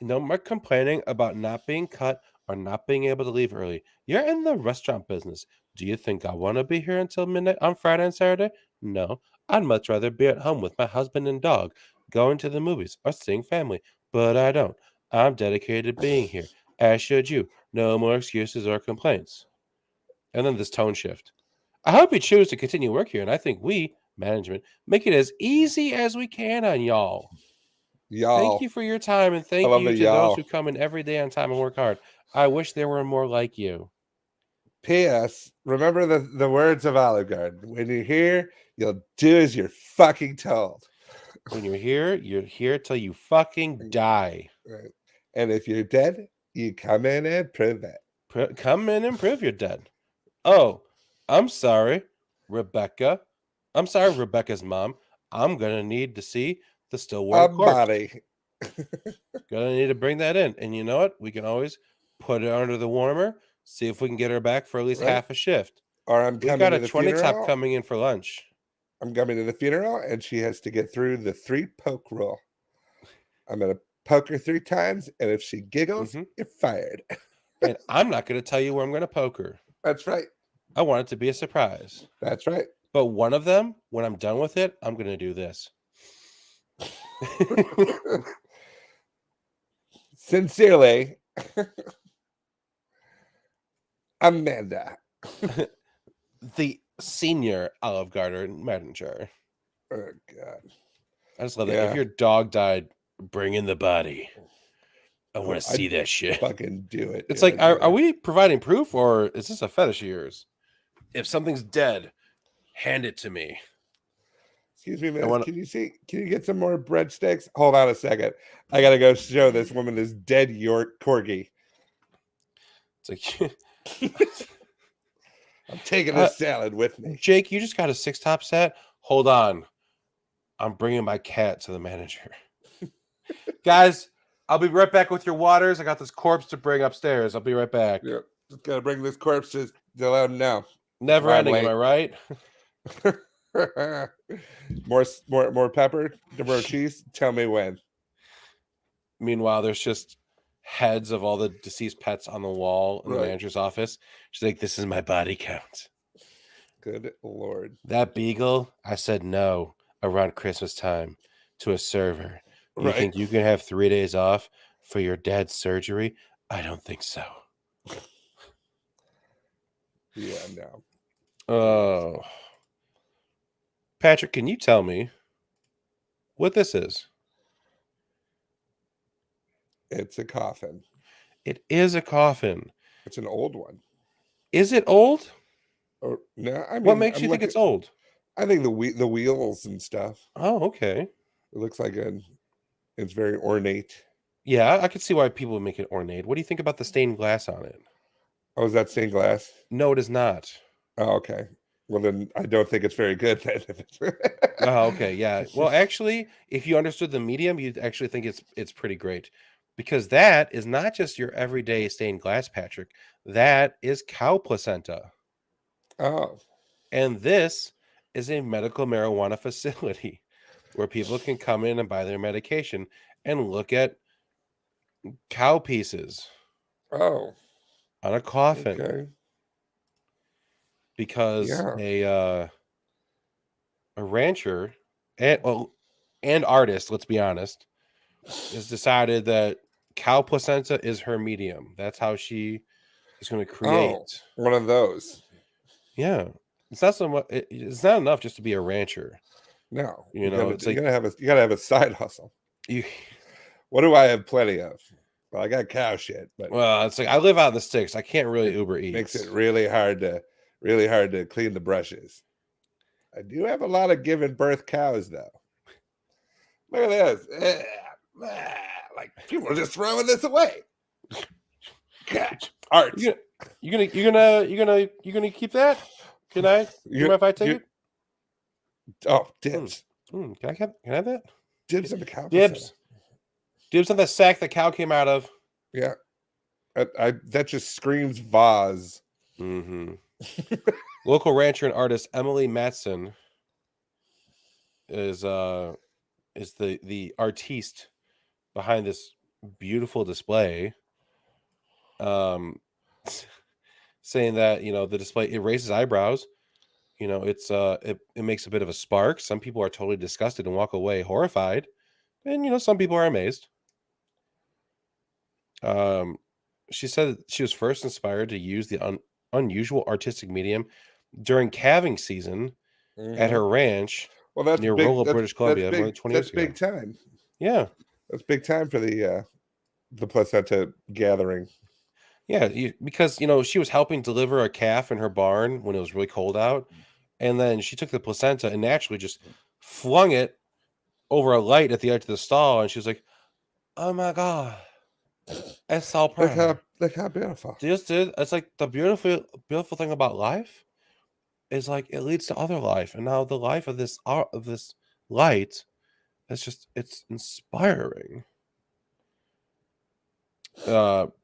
No more complaining about not being cut or not being able to leave early. You're in the restaurant business. Do you think I want to be here until midnight on Friday and Saturday? No. I'd much rather be at home with my husband and dog, going to the movies or seeing family. But I don't. I'm dedicated to being here, as should you. No more excuses or complaints. And then this tone shift. I hope you choose to continue work here, and I think we, management. Make it as easy as we can on y'all. Y'all. Thank you for your time, and thank love you the to those y'all. who come in every day on time and work hard. I wish there were more like you. P.S. Remember the words of Olive Garden. When you're here, you'll do as you're fucking told. When you're here till you fucking die. Right. And if you're dead, you come in and prove it. Come in and prove you're dead. Oh, I'm sorry, Rebecca. I'm sorry, Rebecca's mom. I'm gonna need to see the still warm A corpse. body. Gonna need to bring that in. And you know what? We can always put it under the warmer, see if we can get her back for at least Right. half a shift. Or I'm We coming got to a the 20 top funeral. coming in for lunch. I'm coming to the funeral, and she has to get through the 3 poke rule. I'm gonna poke her 3 times, and if she giggles, you're fired. And I'm not gonna tell you where I'm gonna poke her. That's right. I want it to be a surprise. That's right. But one of them, when I'm done with it, I'm gonna do this. Sincerely, Amanda. The senior Olive Garden manager. Oh God. I just love that. If your dog died, bring in the body. I want to see that shit. Fucking do it. It's like, are we providing proof, or is this a fetish of yours? If something's dead, hand it to me. Excuse me, man. Can you get some more breadsticks? Hold on a second. I gotta go show this woman this dead York corgi. It's like I'm taking this salad with me. Jake, you just got a 6-top set? Hold on. I'm bringing my cat to the manager. Guys, I'll be right back with your waters. I got this corpse to bring upstairs. I'll be right back. Yeah, just gotta bring this corpse to let him know. Never ending, am I right? more pepper, more cheese. Tell me when. Meanwhile, there's just heads of all the deceased pets on the wall in the manager's office. She's like, "This is my body count." Good Lord. That beagle, I said no around Christmas time to a server. You think you can have 3 days off for your dad's surgery? I don't think so. Yeah, no. Oh. Patrick, can you tell me what this is? It's a coffin. It is a coffin. It's an old one. Is it old? Or no, I mean, what makes you think it's old? I think the wheels and stuff. Oh, okay. It looks like it's very ornate. Yeah, I could see why people would make it ornate. What do you think about the stained glass on it? Oh, is that stained glass? No, it is not. Oh, okay. Well, then I don't think it's very good. Oh, okay. Yeah. Well, actually, if you understood the medium, you'd actually think it's pretty great, because that is not just your everyday stained glass, Patrick. That is cow placenta. Oh. And this is a medical marijuana facility where people can come in and buy their medication and look at cow pieces. Oh. On a coffin. Okay. Because a rancher and artist, let's be honest, has decided that cow placenta is her medium. That's how she is going to create one of those. Yeah, it's not so much. It's not enough just to be a rancher. No, you know, it's like you gotta have a side hustle. What do I have plenty of? Well, I got cow shit, but it's like I live out in the sticks. I can't really Uber Eats. Makes it really hard to clean the brushes. I do have a lot of giving birth cows, though. Look at this. Like people are just throwing this away. God, art. You gonna keep that? Can I? You mind if I take it? Oh, dibs. Can I have that? Dibs on the cow. Dibs on the sack the cow came out of. Yeah, that just screams vase. Mm-hmm. Local rancher and artist Emily Matson is the artiste behind this beautiful display. Saying that the display, it raises eyebrows. It makes a bit of a spark. Some people are totally disgusted and walk away horrified, and some people are amazed. She said she was first inspired to use the unusual artistic medium during calving season at her ranch Well, that's near big. rural British Columbia more than 20 That's years ago. big time. Yeah. That's big time for the placenta gathering. Yeah, because she was helping deliver a calf in her barn when it was really cold out, and then she took the placenta and naturally just flung it over a light at the edge of the stall, and she was like, "Oh my god, it's so pretty." Look how beautiful. It's like the beautiful thing about life is like it leads to other life, and now the life of this light it's inspiring.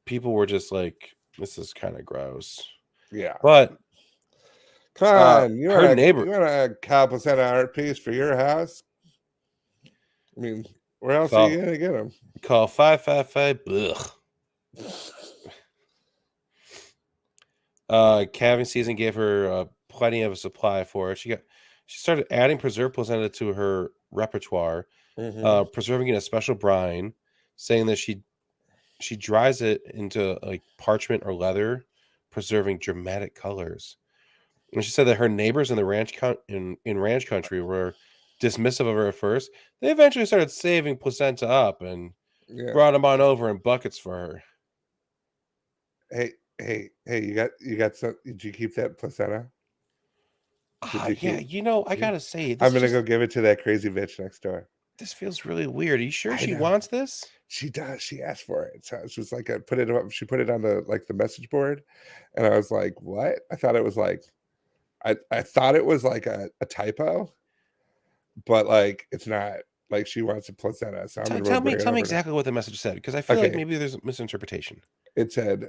People were just like, "This is kind of gross," Yeah. but Come on, you her want neighbor a cow placenta art piece for your house? I mean, where else are you call gonna get them? call 555. Calving season gave her plenty of a supply for it. She started adding preserved placenta to her repertoire, preserving it in a special brine, saying that she dries it into like parchment or leather, preserving dramatic colors. And she said that her neighbors in the in ranch country were dismissive of her at first. They eventually started saving placenta up and Yeah. brought them on over in buckets for her. Hey, you got some? Did you keep that placenta? Yeah, I gotta say, I'm gonna go give it to that crazy bitch next door. this feels really weird. Are you sure I she know. wants this? She does. She asked for it. So it was like I put it up. She put it on the message board, and I was like, "What?" I thought it was like, I thought it was like a typo, but like it's not. Like she wants a placenta, so I'm gonna Tell me, bring it over. exactly what the message said, because I feel like maybe there's a misinterpretation. It said,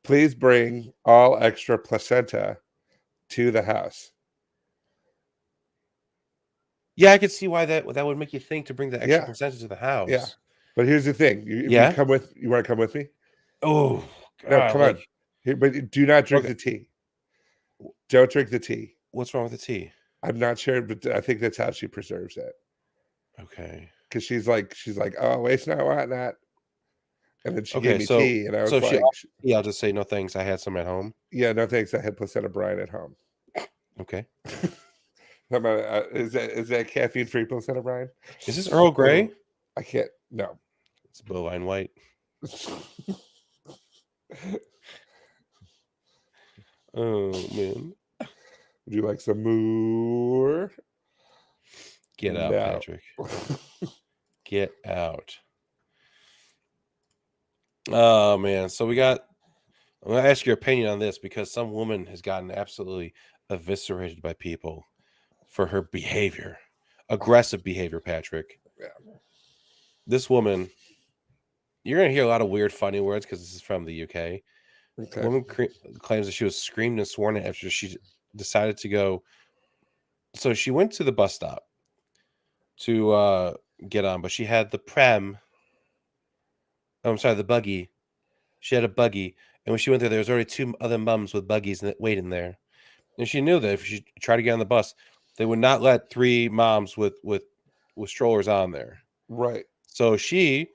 "Please bring all extra placenta to the house." Yeah, I could see why that would make you think to bring the extra placenta to the house. Yeah, but here's the thing: you want to come with me? Oh, No, God, come on. Here, but do not drink the tea. Don't drink the tea. What's wrong with the tea? I'm not sure, but I think that's how she preserves it. Okay. Because she's like, oh, waste not, want not. And then she gave me so tea, and I was if she like, offers tea, I'll just say no thanks. I had some at home. yeah, no thanks. I had placenta brine at home. Okay. How about, is that caffeine free placenta brine? Is this Earl Grey? I can't. No. It's bovine white. Oh man. Would you like some more? Get out, Patrick. Get out. Oh man. So I'm gonna ask your opinion on this, because some woman has gotten absolutely eviscerated by people for her behavior. Aggressive behavior, Patrick. Yeah. This woman, you're gonna hear a lot of weird, funny words because this is from the UK. Okay. The woman claims that she was screamed and sworn at after she decided to go. So she went to the bus stop to get on, but she had the the buggy. She had a buggy, and when she went there was already two other mums with buggies waiting there. And she knew that if she tried to get on the bus, they would not let three moms with strollers on there. Right. So she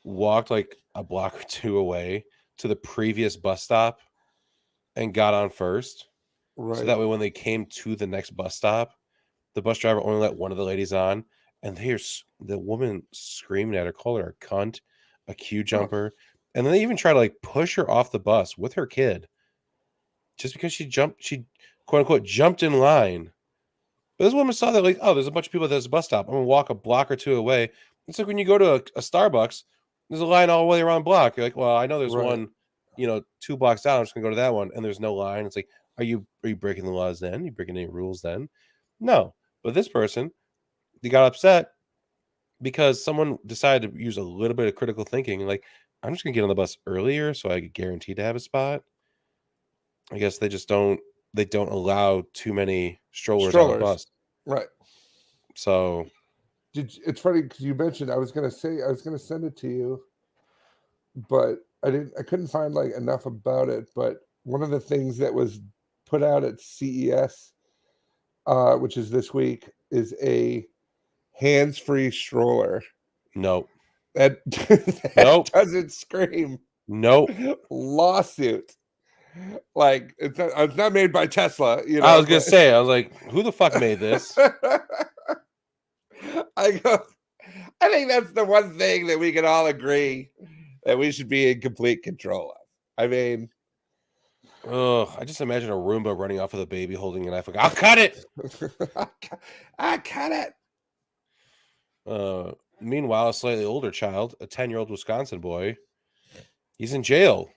walked like a block or two away to the previous bus stop and got on first. Right. So that way when they came to the next bus stop, the bus driver only let one of the ladies on, and the woman screaming at her, calling her a cunt, a queue jumper, and then they even try to like push her off the bus with her kid just because she quote unquote jumped in line. But this woman saw that, like, oh, there's a bunch of people at this bus stop. I'm gonna walk a block or two away. It's like when you go to a Starbucks, there's a line all the way around the block. You're like, well, I know there's one, 2 blocks down. I'm just gonna go to that one, and there's no line. It's like, are you breaking the laws then? Are you breaking any rules then? No. But this person, they got upset because someone decided to use a little bit of critical thinking. Like, I'm just gonna get on the bus earlier so I get guaranteed to have a spot. I guess they don't allow too many strollers on a bus. Right. So it's funny because you mentioned I was gonna send it to you, but I couldn't find like enough about it. But one of the things that was put out at CES, which is this week, is a hands-free stroller. Nope. That Nope. doesn't scream. Nope. Lawsuit. Like it's not made by Tesla, you know. I was gonna say, I was like, who the fuck made this? I think that's the one thing that we can all agree that we should be in complete control of. I mean, I just imagine a Roomba running off with a baby holding a knife. Like, I'll cut it. I cut it. Meanwhile, a slightly older child, a 10-year-old Wisconsin boy, he's in jail.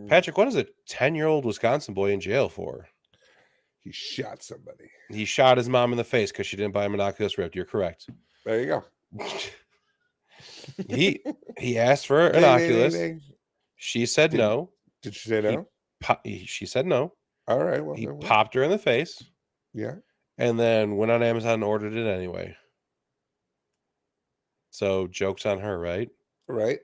Patrick, what is a 10-year-old Wisconsin boy in jail for? He shot somebody. He shot his mom in the face because she didn't buy him an Oculus Rift. You're correct. There you go. He asked for an Oculus. She said no. Did she say no? She said no. All right. Well, he popped her in the face. Yeah. And then went on Amazon and ordered it anyway. So joke's on her, right? Right.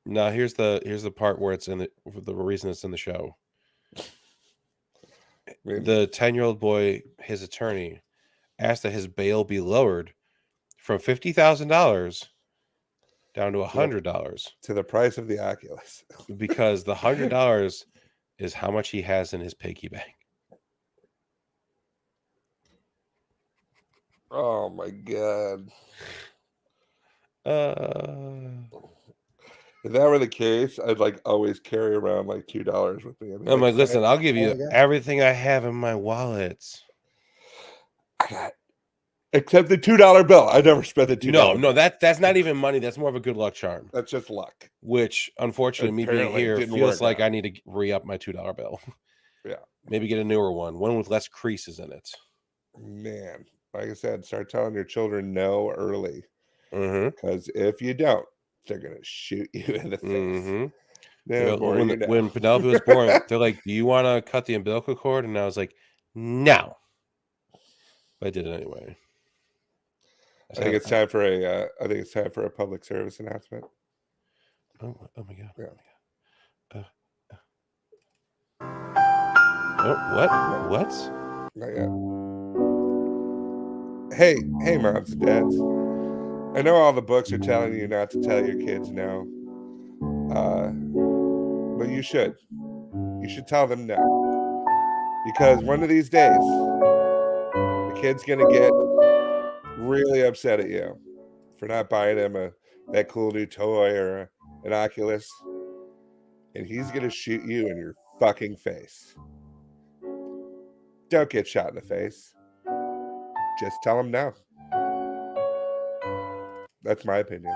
Now here's the part where it's the reason it's in the show. The 10-year-old boy, his attorney, asked that his bail be lowered from $50,000 down to $100 to the price of the Oculus, because the $100 is how much he has in his piggy bank. Oh my god! If that were the case, I'd like always carry around like $2 with me. I'm like, listen, I'll give you everything I have in my wallet. I got except the $2 bill. I never spent the $2. No, that's not even money. That's more of a good luck charm. That's just luck. Which, unfortunately, Apparently me being here feels like I need to re-up my $2 bill. Yeah, maybe get a newer one with less creases in it. Man, like I said, start telling your children no early, because if you don't, they're gonna shoot you in the face. When Penelope was born, they're like, "Do you want to cut the umbilical cord?" And I was like, "No." But I did it anyway. I think it's time for a public service announcement. Oh my god! Yeah. What? Not yet. Hey, moms and dads. I know all the books are telling you not to tell your kids no. But you should. You should tell them no. Because one of these days, the kid's going to get really upset at you for not buying him that cool new toy or an Oculus. And he's going to shoot you in your fucking face. Don't get shot in the face. Just tell him no. That's my opinion.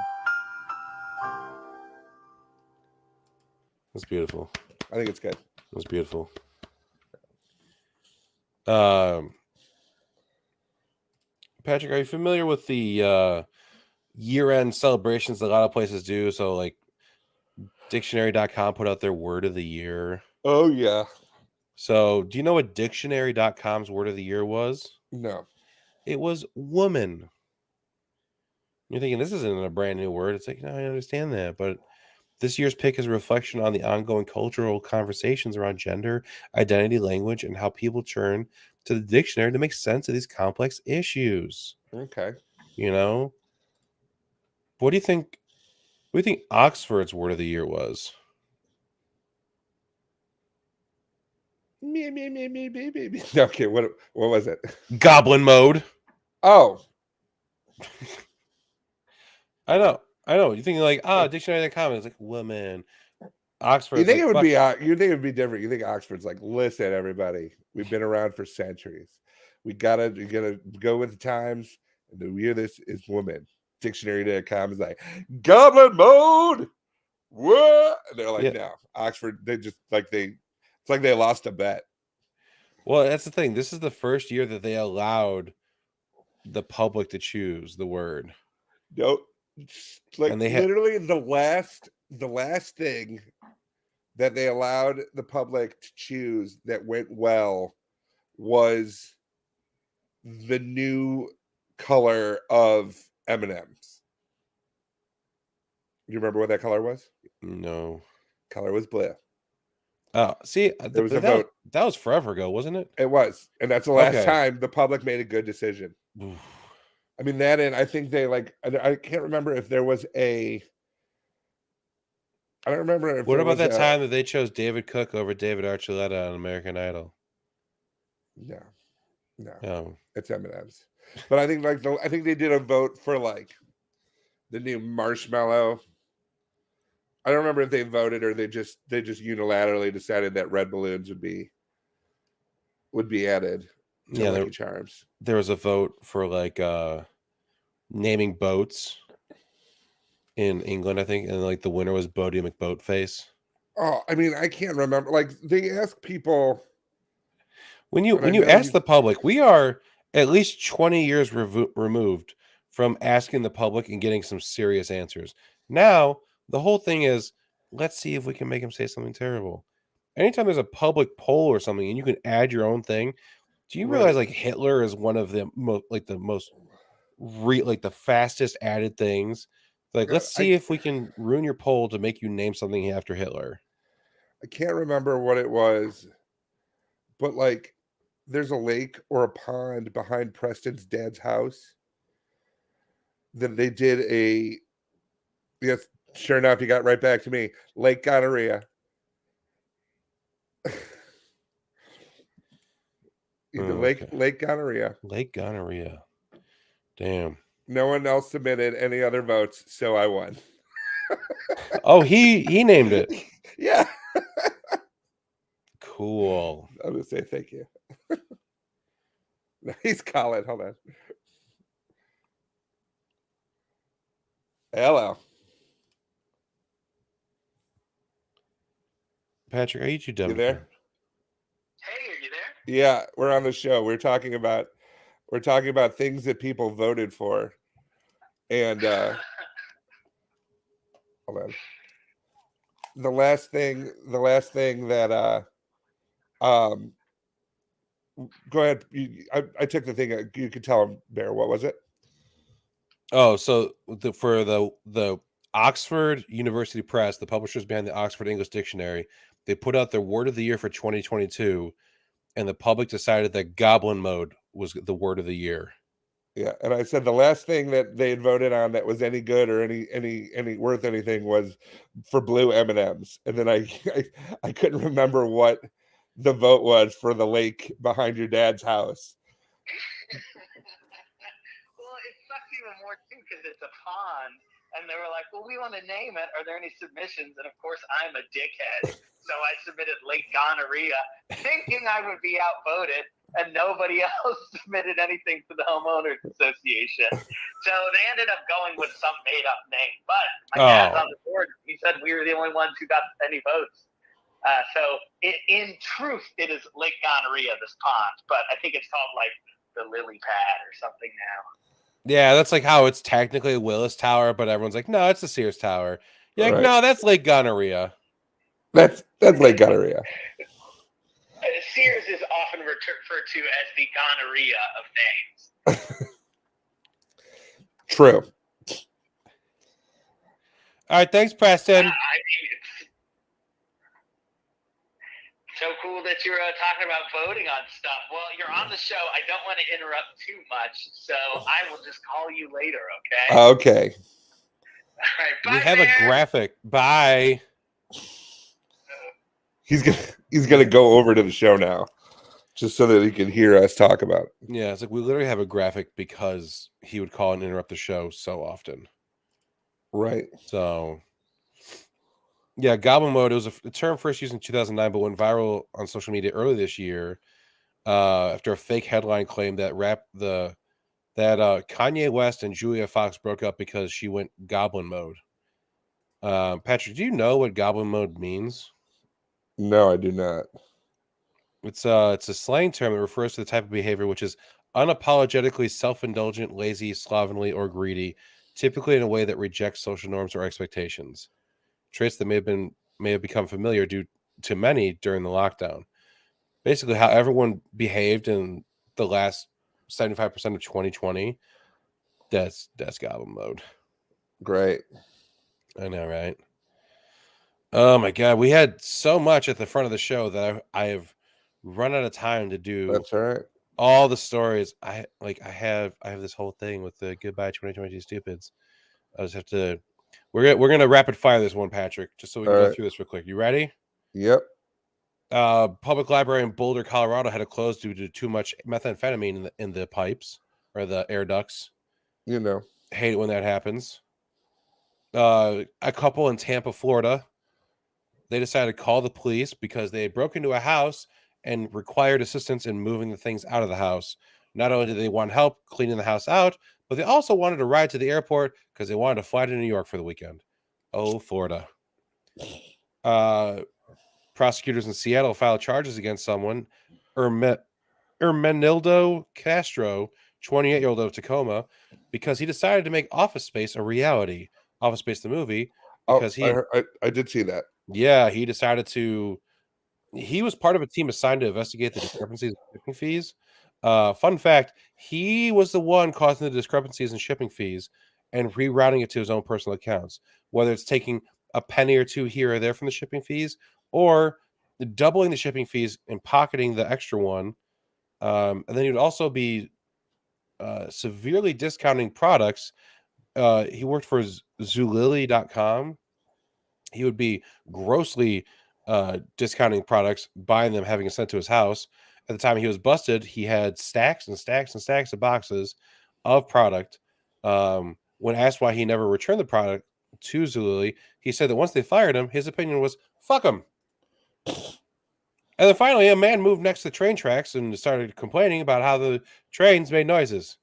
That's beautiful. I think it's good. That's beautiful. Patrick, are you familiar with the year-end celebrations that a lot of places do? So, like, dictionary.com put out their word of the year. Oh, yeah. So, do you know what dictionary.com's word of the year was? No. It was woman. You're thinking, this isn't a brand new word. It's like, no, I understand that. But this year's pick is a reflection on the ongoing cultural conversations around gender, identity, language, and how people turn to the dictionary to make sense of these complex issues. Okay. You know? What do you think Oxford's word of the year was? Me. Okay, what was it? Goblin mode. Oh. I know. You're thinking like, dictionary.com. It's like woman. Oxford. You think it would be different. You think Oxford's like, listen, everybody, we've been around for centuries. We gotta go with the times. And the year this is woman. Dictionary.com is like, goblin mode. What? And they're like, no. Oxford, it's like they lost a bet. Well, that's the thing. This is the first year that they allowed the public to choose the word. Nope. Like, and literally the last thing that they allowed the public to choose that went well was the new color of M&Ms. You remember what that color was? No. Color was blue. Oh, see, there was a vote. That was forever ago, wasn't it? It was, and that's the last time the public made a good decision. I mean, that, and I think they I can't remember if there was a I don't remember if What there about was that time that they chose David Cook over David Archuleta on American Idol? No, no, Oh, it's M&M's. But I think I think they did a vote for like the new marshmallow. I don't remember if they voted or they just unilaterally decided that red balloons would be added to yeah. Lucky Charms. There was a vote for like naming boats in England, I think, and like the winner was Bodie McBoatface. Oh, I mean, I can't remember. Like they ask people When you and I know ask the public, we are at least 20 years removed from asking the public and getting some serious answers. Now, the whole thing is, let's see if we can make him say something terrible. Anytime there's a public poll or something and you can add your own thing, do you realize right. like Hitler is one of the most like the fastest added things? Like, let's see if we can ruin your poll to make you name something after Hitler. I can't remember what it was, but like there's a lake or a pond behind Preston's dad's house that they did a yes, sure enough, you got right back to me. Lake Gonorrhea. Okay. Lake Gonorrhea. Lake Gonorrhea. Damn. No one else submitted any other votes, so I won. Oh, he named it. Yeah. Cool. I'm gonna say thank you. He's Colin. Hold on. Hello. Patrick, are you too dumb? You there? Hey, are you there? Yeah, we're on the show. We're talking about things that people voted for. And hold on. The last thing that go ahead. I took the thing. You could tell him, Bear. What was it? Oh, so for the Oxford University Press, the publishers behind the Oxford English Dictionary, they put out their word of the year for 2022, and the public decided that goblin mode was the word of the year. Yeah, and I said the last thing that they had voted on that was any good or any worth anything was for blue M&Ms, and then I couldn't remember what the vote was for the lake behind your dad's house. Well, it sucks even more too because it's a pond, and they were like, "Well, we want to name it. Are there any submissions?" And of course, I'm a dickhead, so I submitted Lake Gonorrhea, thinking I would be outvoted, and nobody else submitted anything to the homeowners association. So they ended up going with some made-up name. But my dad's on the board. He said we were the only ones who got any votes. So in truth, it is Lake Gonorrhea, this pond, but I think it's called like the Lily Pad or something now. Yeah, that's like how it's technically Willis Tower, but everyone's like, no, it's the Sears Tower. You're like, Right. no, that's Lake Gonorrhea. That's Lake Gonorrhea. Sears is often referred to as the gonorrhea of names. True. All right, thanks, Preston. I mean, it's so cool that you're talking about voting on stuff. Well, you're on the show. I don't want to interrupt too much, so I will just call you later, okay? Okay. All right, bye, We have man. a graphic. Bye. He's gonna go over to the show now, just so that he can hear us talk about it. Yeah, it's like we literally have a graphic because he would call and interrupt the show so often. Right. So, yeah, goblin mode. It was a term first used in 2009, but went viral on social media early this year after a fake headline claimed that Kanye West and Julia Fox broke up because she went goblin mode. Patrick, do you know what goblin mode means? No, I do not. It's a slang term that refers to the type of behavior which is unapologetically self-indulgent, lazy, slovenly, or greedy, typically in a way that rejects social norms or expectations. Traits that may have become familiar due to many during the lockdown. Basically, how everyone behaved in the last 75% of 2020. That's goblin mode. Great. I know, right? Oh my god, we had so much at the front of the show that I have run out of time to do. That's all right. All the stories. I have this whole thing with the goodbye 2022 stupids. I just have to We're gonna rapid fire this one, Patrick, just so we can All go right. through this real quick. You ready? Yep. Public library in Boulder, Colorado had to close due to too much methamphetamine in the pipes or the air ducts. You know. Hate it when that happens. A couple in Tampa, Florida, they decided to call the police because they had broken into a house and required assistance in moving the things out of the house. Not only did they want help cleaning the house out, but they also wanted to ride to the airport because they wanted to fly to New York for the weekend. Oh, Florida. Prosecutors in Seattle filed charges against someone, Ermenildo Castro, 28-year-old of Tacoma, because he decided to make Office Space a reality. Office Space, the movie, because I did see that. he decided to. He was part of a team assigned to investigate the discrepancies in shipping fees. Fun fact: he was the one causing the discrepancies in shipping fees and rerouting it to his own personal accounts. Whether it's taking a penny or two here or there from the shipping fees, or doubling the shipping fees and pocketing the extra one. And then he would also be severely discounting products. He worked for Zulily.com. He would be grossly discounting products, buying them, having it sent to his house. At the time he was busted, he had stacks and stacks and stacks of boxes of product. When asked why he never returned the product to Zulily, he said that once they fired him, his opinion was, fuck him. And then finally, a man moved next to the train tracks and started complaining about how the trains made noises.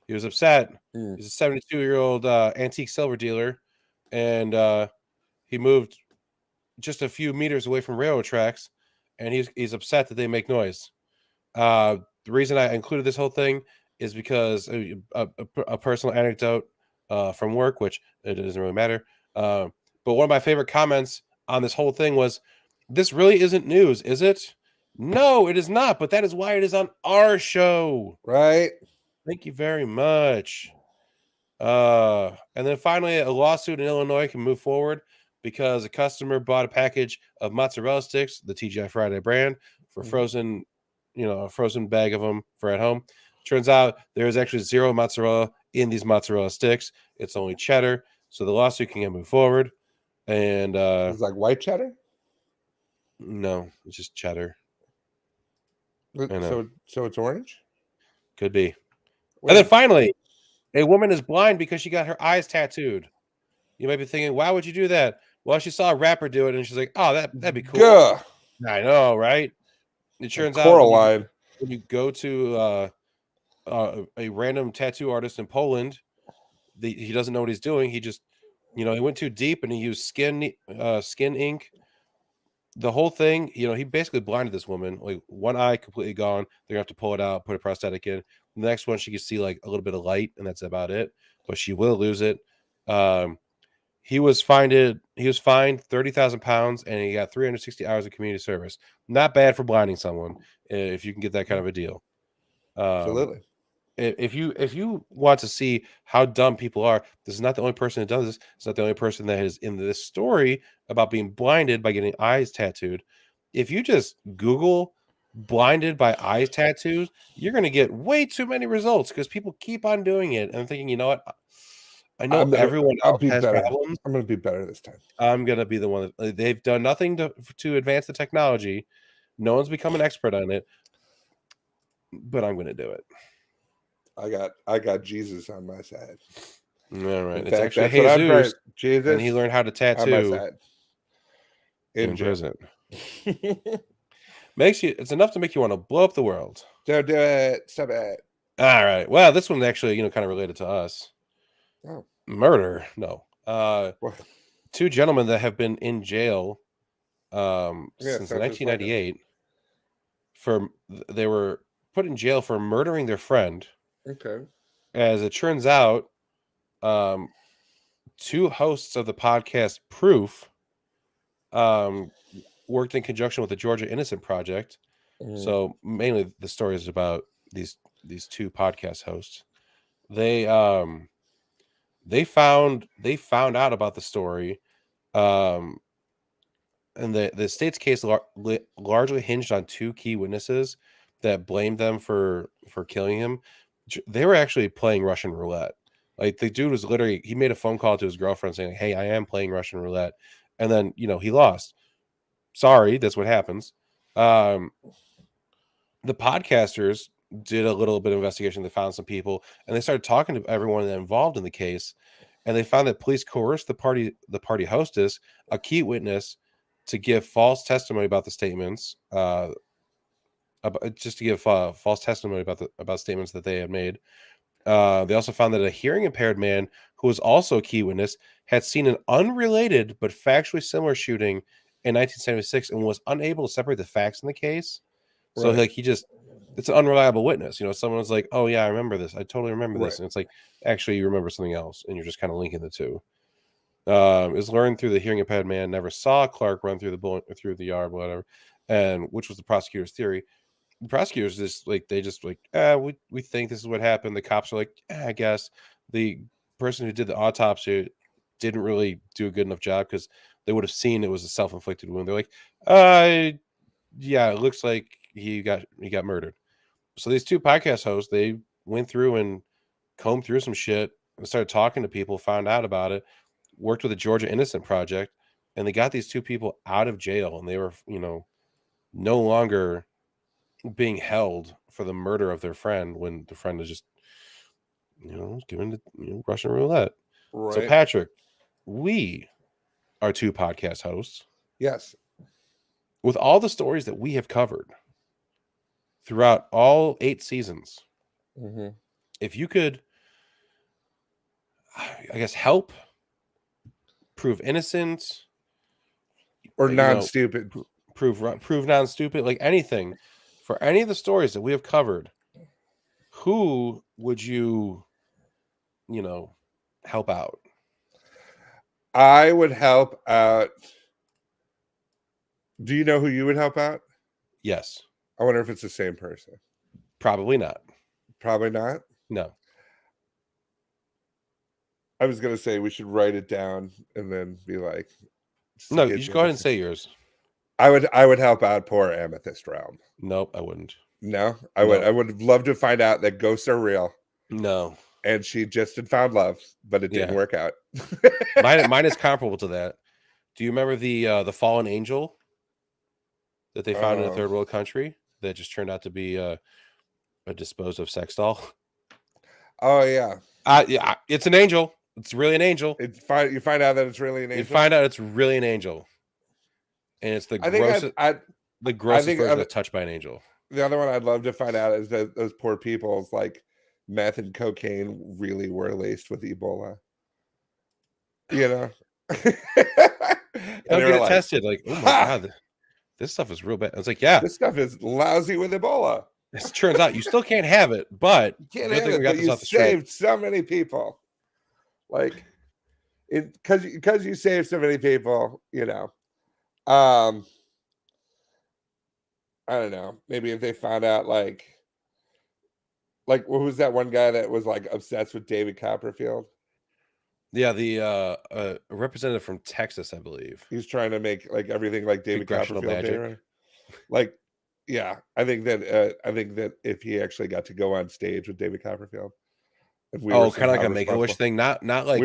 He was upset. He's a 72-year-old antique silver dealer, and he moved just a few meters away from railroad tracks, and he's upset that they make noise. The reason I included this whole thing is because a personal anecdote from work, which it doesn't really matter. But one of my favorite comments on this whole thing was, "This really isn't news, is it?" No, it is not, but that is why it is on our show. Right. Thank you very much. And then finally, a lawsuit in Illinois can move forward because a customer bought a package of mozzarella sticks, the TGI Friday brand, for frozen, a frozen bag of them for at home. Turns out there is actually zero mozzarella in these mozzarella sticks. It's only cheddar. So the lawsuit can move forward. And It's like white cheddar. no, it's just cheddar. So it's orange. Could be. Wait. And then finally, a woman is blind because she got her eyes tattooed. You might be thinking, why would you do that? Well, she saw a rapper do it, and she's like, oh, that'd be cool. Gah. I know, right? It turns out Coraline. when you go to a random tattoo artist in Poland, he doesn't know what he's doing. He just, he went too deep, and he used skin ink. The whole thing, he basically blinded this woman. Like, one eye completely gone. They're gonna have to pull it out, put a prosthetic in. The next one, she can see like a little bit of light, and that's about it. But she will lose it. He was fined 30,000 pounds, and he got 360 hours of community service. Not bad for blinding someone if you can get that kind of a deal. Absolutely. If you want to see how dumb people are, this is not the only person that does this. It's not the only person that is in this story about being blinded by getting eyes tattooed. If you just Google blinded by eyes tattoos, you're going to get way too many results because people keep on doing it and thinking, you know what? I know everyone else has problems. I'm going to be better this time. I'm going to be the one that they've done nothing to advance the technology. No one's become an expert on it, but I'm going to do it. I got Jesus on my side. All right. In It's fact, actually that's what I've heard. Jesus, Jesus, and he learned how to on my tattoo side. in prison. It's enough to make you want to blow up the world. Don't do it. Stop it. All right. Well, this one's actually, kind of related to us. Oh. Murder. No. What? Two gentlemen that have been in jail since sounds just like 1998 they were put in jail for murdering their friend. Okay. As it turns out, two hosts of the podcast Proof worked in conjunction with the Georgia Innocent Project. So mainly the story is about these two podcast hosts. They found out about the story, and the state's case largely hinged on two key witnesses that blamed them for killing him. They were actually playing Russian roulette. Like the dude was literally, he made a phone call to his girlfriend saying, "Hey, I am playing Russian roulette," and then he lost. Sorry, that's what happens. The podcasters did a little bit of investigation. They found some people, and they started talking to everyone involved in the case, and they found that police coerced the party hostess, a key witness, to give false testimony about the statements. Just to give false testimony about statements that they had made. They also found that a hearing impaired man who was also a key witness had seen an unrelated but factually similar shooting in 1976 and was unable to separate the facts in the case. So Right. it's an unreliable witness. Someone was like, "Oh yeah, I remember this. I totally remember this." Right. And it's like, actually, you remember something else, and you're just kind of linking the two. It was learned through the hearing impaired man never saw Clark run through the yard, whatever, and which was the prosecutor's theory. The prosecutors we think this is what happened. The cops are like, I guess. The person who did the autopsy didn't really do a good enough job because they would have seen it was a self-inflicted wound. They're like, yeah, it looks like he got murdered. So these two podcast hosts, they went through and combed through some shit and started talking to people, found out about it, worked with the Georgia Innocent Project, and they got these two people out of jail, and they were, no longer being held for the murder of their friend when the friend is just, given to Russian roulette. Right. So Patrick, we are two podcast hosts. Yes. With all the stories that we have covered throughout all 8 seasons, if you could, I guess, help prove innocent or non-stupid, prove non-stupid, like anything for any of the stories that we have covered, who would you help out? I would help out. Do you know who you would help out? Yes. I wonder if it's the same person. Probably not. Probably not? No. I was going to say we should write it down and then be like... No, you should go ahead and say yours. I would help out poor Amethyst Realm. Nope, I wouldn't. No? I would love to find out that ghosts are real. No. And she just had found love, but it didn't work out. Mine is comparable to that. Do you remember the fallen angel that they found in a third world country that just turned out to be a disposed of sex doll? Oh yeah. Yeah, it's an angel. It's really an angel. You find out that it's really an angel. You find out it's really an angel, and it's the grossest version of touched by an angel. The other one I'd love to find out is that those poor people's like meth and cocaine really were laced with Ebola. And they'll get it tested. Like, oh my god, this stuff is real bad. It's like, yeah, this stuff is lousy with Ebola. It turns out you still can't have it, but you saved so many people. Like, because you saved so many people, I don't know. Maybe if they found out, like what was that one guy that was like obsessed with David Copperfield? Yeah, the representative from Texas, I believe. He's trying to make like everything like David Copperfield. Like, yeah, I think that if he actually got to go on stage with David Copperfield, kind of like a Make-A-Wish thing, not like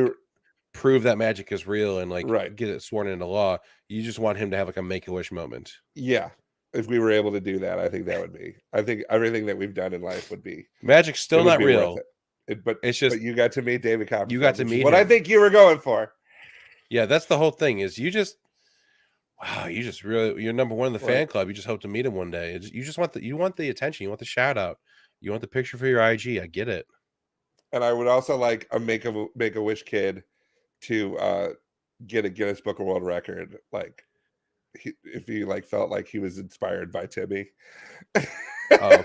prove that magic is real and like get it sworn into law. You just want him to have like a Make-A-Wish moment. Yeah. If we were able to do that, I think that would be. I think everything that we've done in life would be. Magic's still not real. But you got to meet David Copperfield. You got to meet what him. I think you were going for. Yeah, that's the whole thing. Is you just really, you're number one in the fan club. You just hope to meet him one day. You just want you want the attention. You want the shout out. You want the picture for your IG. I get it. And I would also like a Make-A-Wish kid to get a Guinness Book of World Record, like. If he like felt like he was inspired by Timmy. I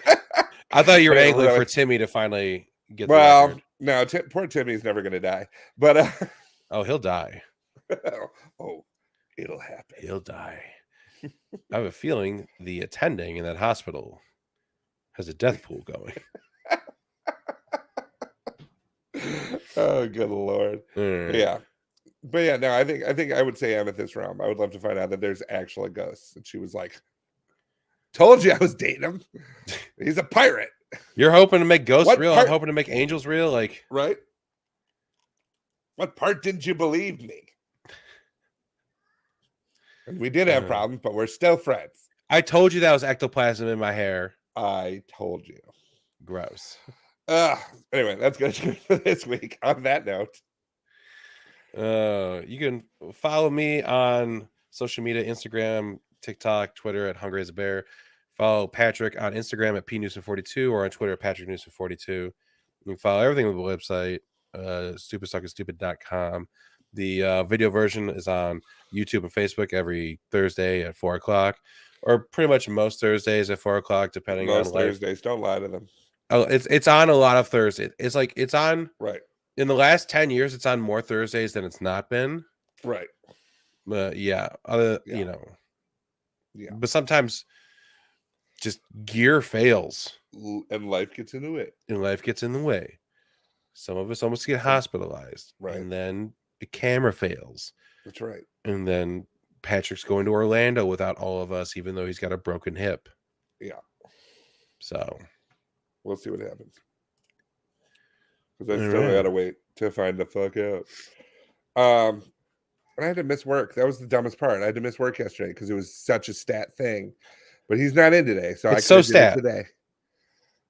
thought you were angling for Timmy to finally get the record. No, poor Timmy's never gonna die, but he'll die. It'll happen. He'll die. I have a feeling the attending in that hospital has a death pool going. Oh, good Lord. Yeah. But yeah, no, I think I would say Amethyst Realm. I would love to find out that there's actual ghosts. And she was like, told you I was dating him. He's a pirate. You're hoping to make ghosts real. I'm hoping to make angels real. Like, right? What part didn't you believe me? And we did have problems, but we're still friends. I told you that was ectoplasm in my hair. I told you. Gross. Anyway, that's good for this week. On that note, you can follow me on social media, Instagram, TikTok, Twitter at Hungry as a Bear. Follow Patrick on Instagram at pnewsom42 or on Twitter at patricknewsom42. You can follow everything on the website, stupidsuckerstupid.com. The video version is on YouTube and Facebook every Thursday at 4 o'clock, or pretty much most Thursdays at 4 o'clock, depending on Thursdays. Don't lie to them. Oh, it's on a lot of Thursdays. It's like it's on right in the last 10 years. It's on more Thursdays than it's not been. Right. But yeah, you know. Yeah. But sometimes just gear fails and life gets in the way. Some of us almost get hospitalized, right? And then the camera fails. That's right. And then Patrick's going to Orlando without all of us, even though he's got a broken hip. Yeah. So we'll see what happens. Because I still gotta wait to find the fuck out. And I had to miss work. That was the dumbest part. I had to miss work yesterday because it was such a stat thing. But he's not in today, so it's so stat today.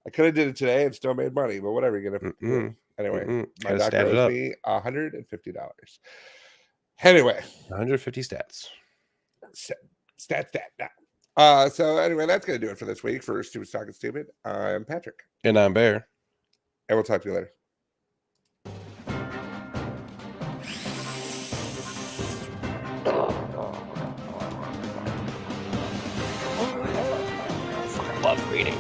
I could have did it today and still made money, but whatever. You're gonna do. Anyway, my doctor owes me $150. Anyway, 150 stats. Stat. So anyway, that's gonna do it for this week for Stupid Talking Stupid. I'm Patrick, and I'm Bear, and we'll talk to you later. Love reading.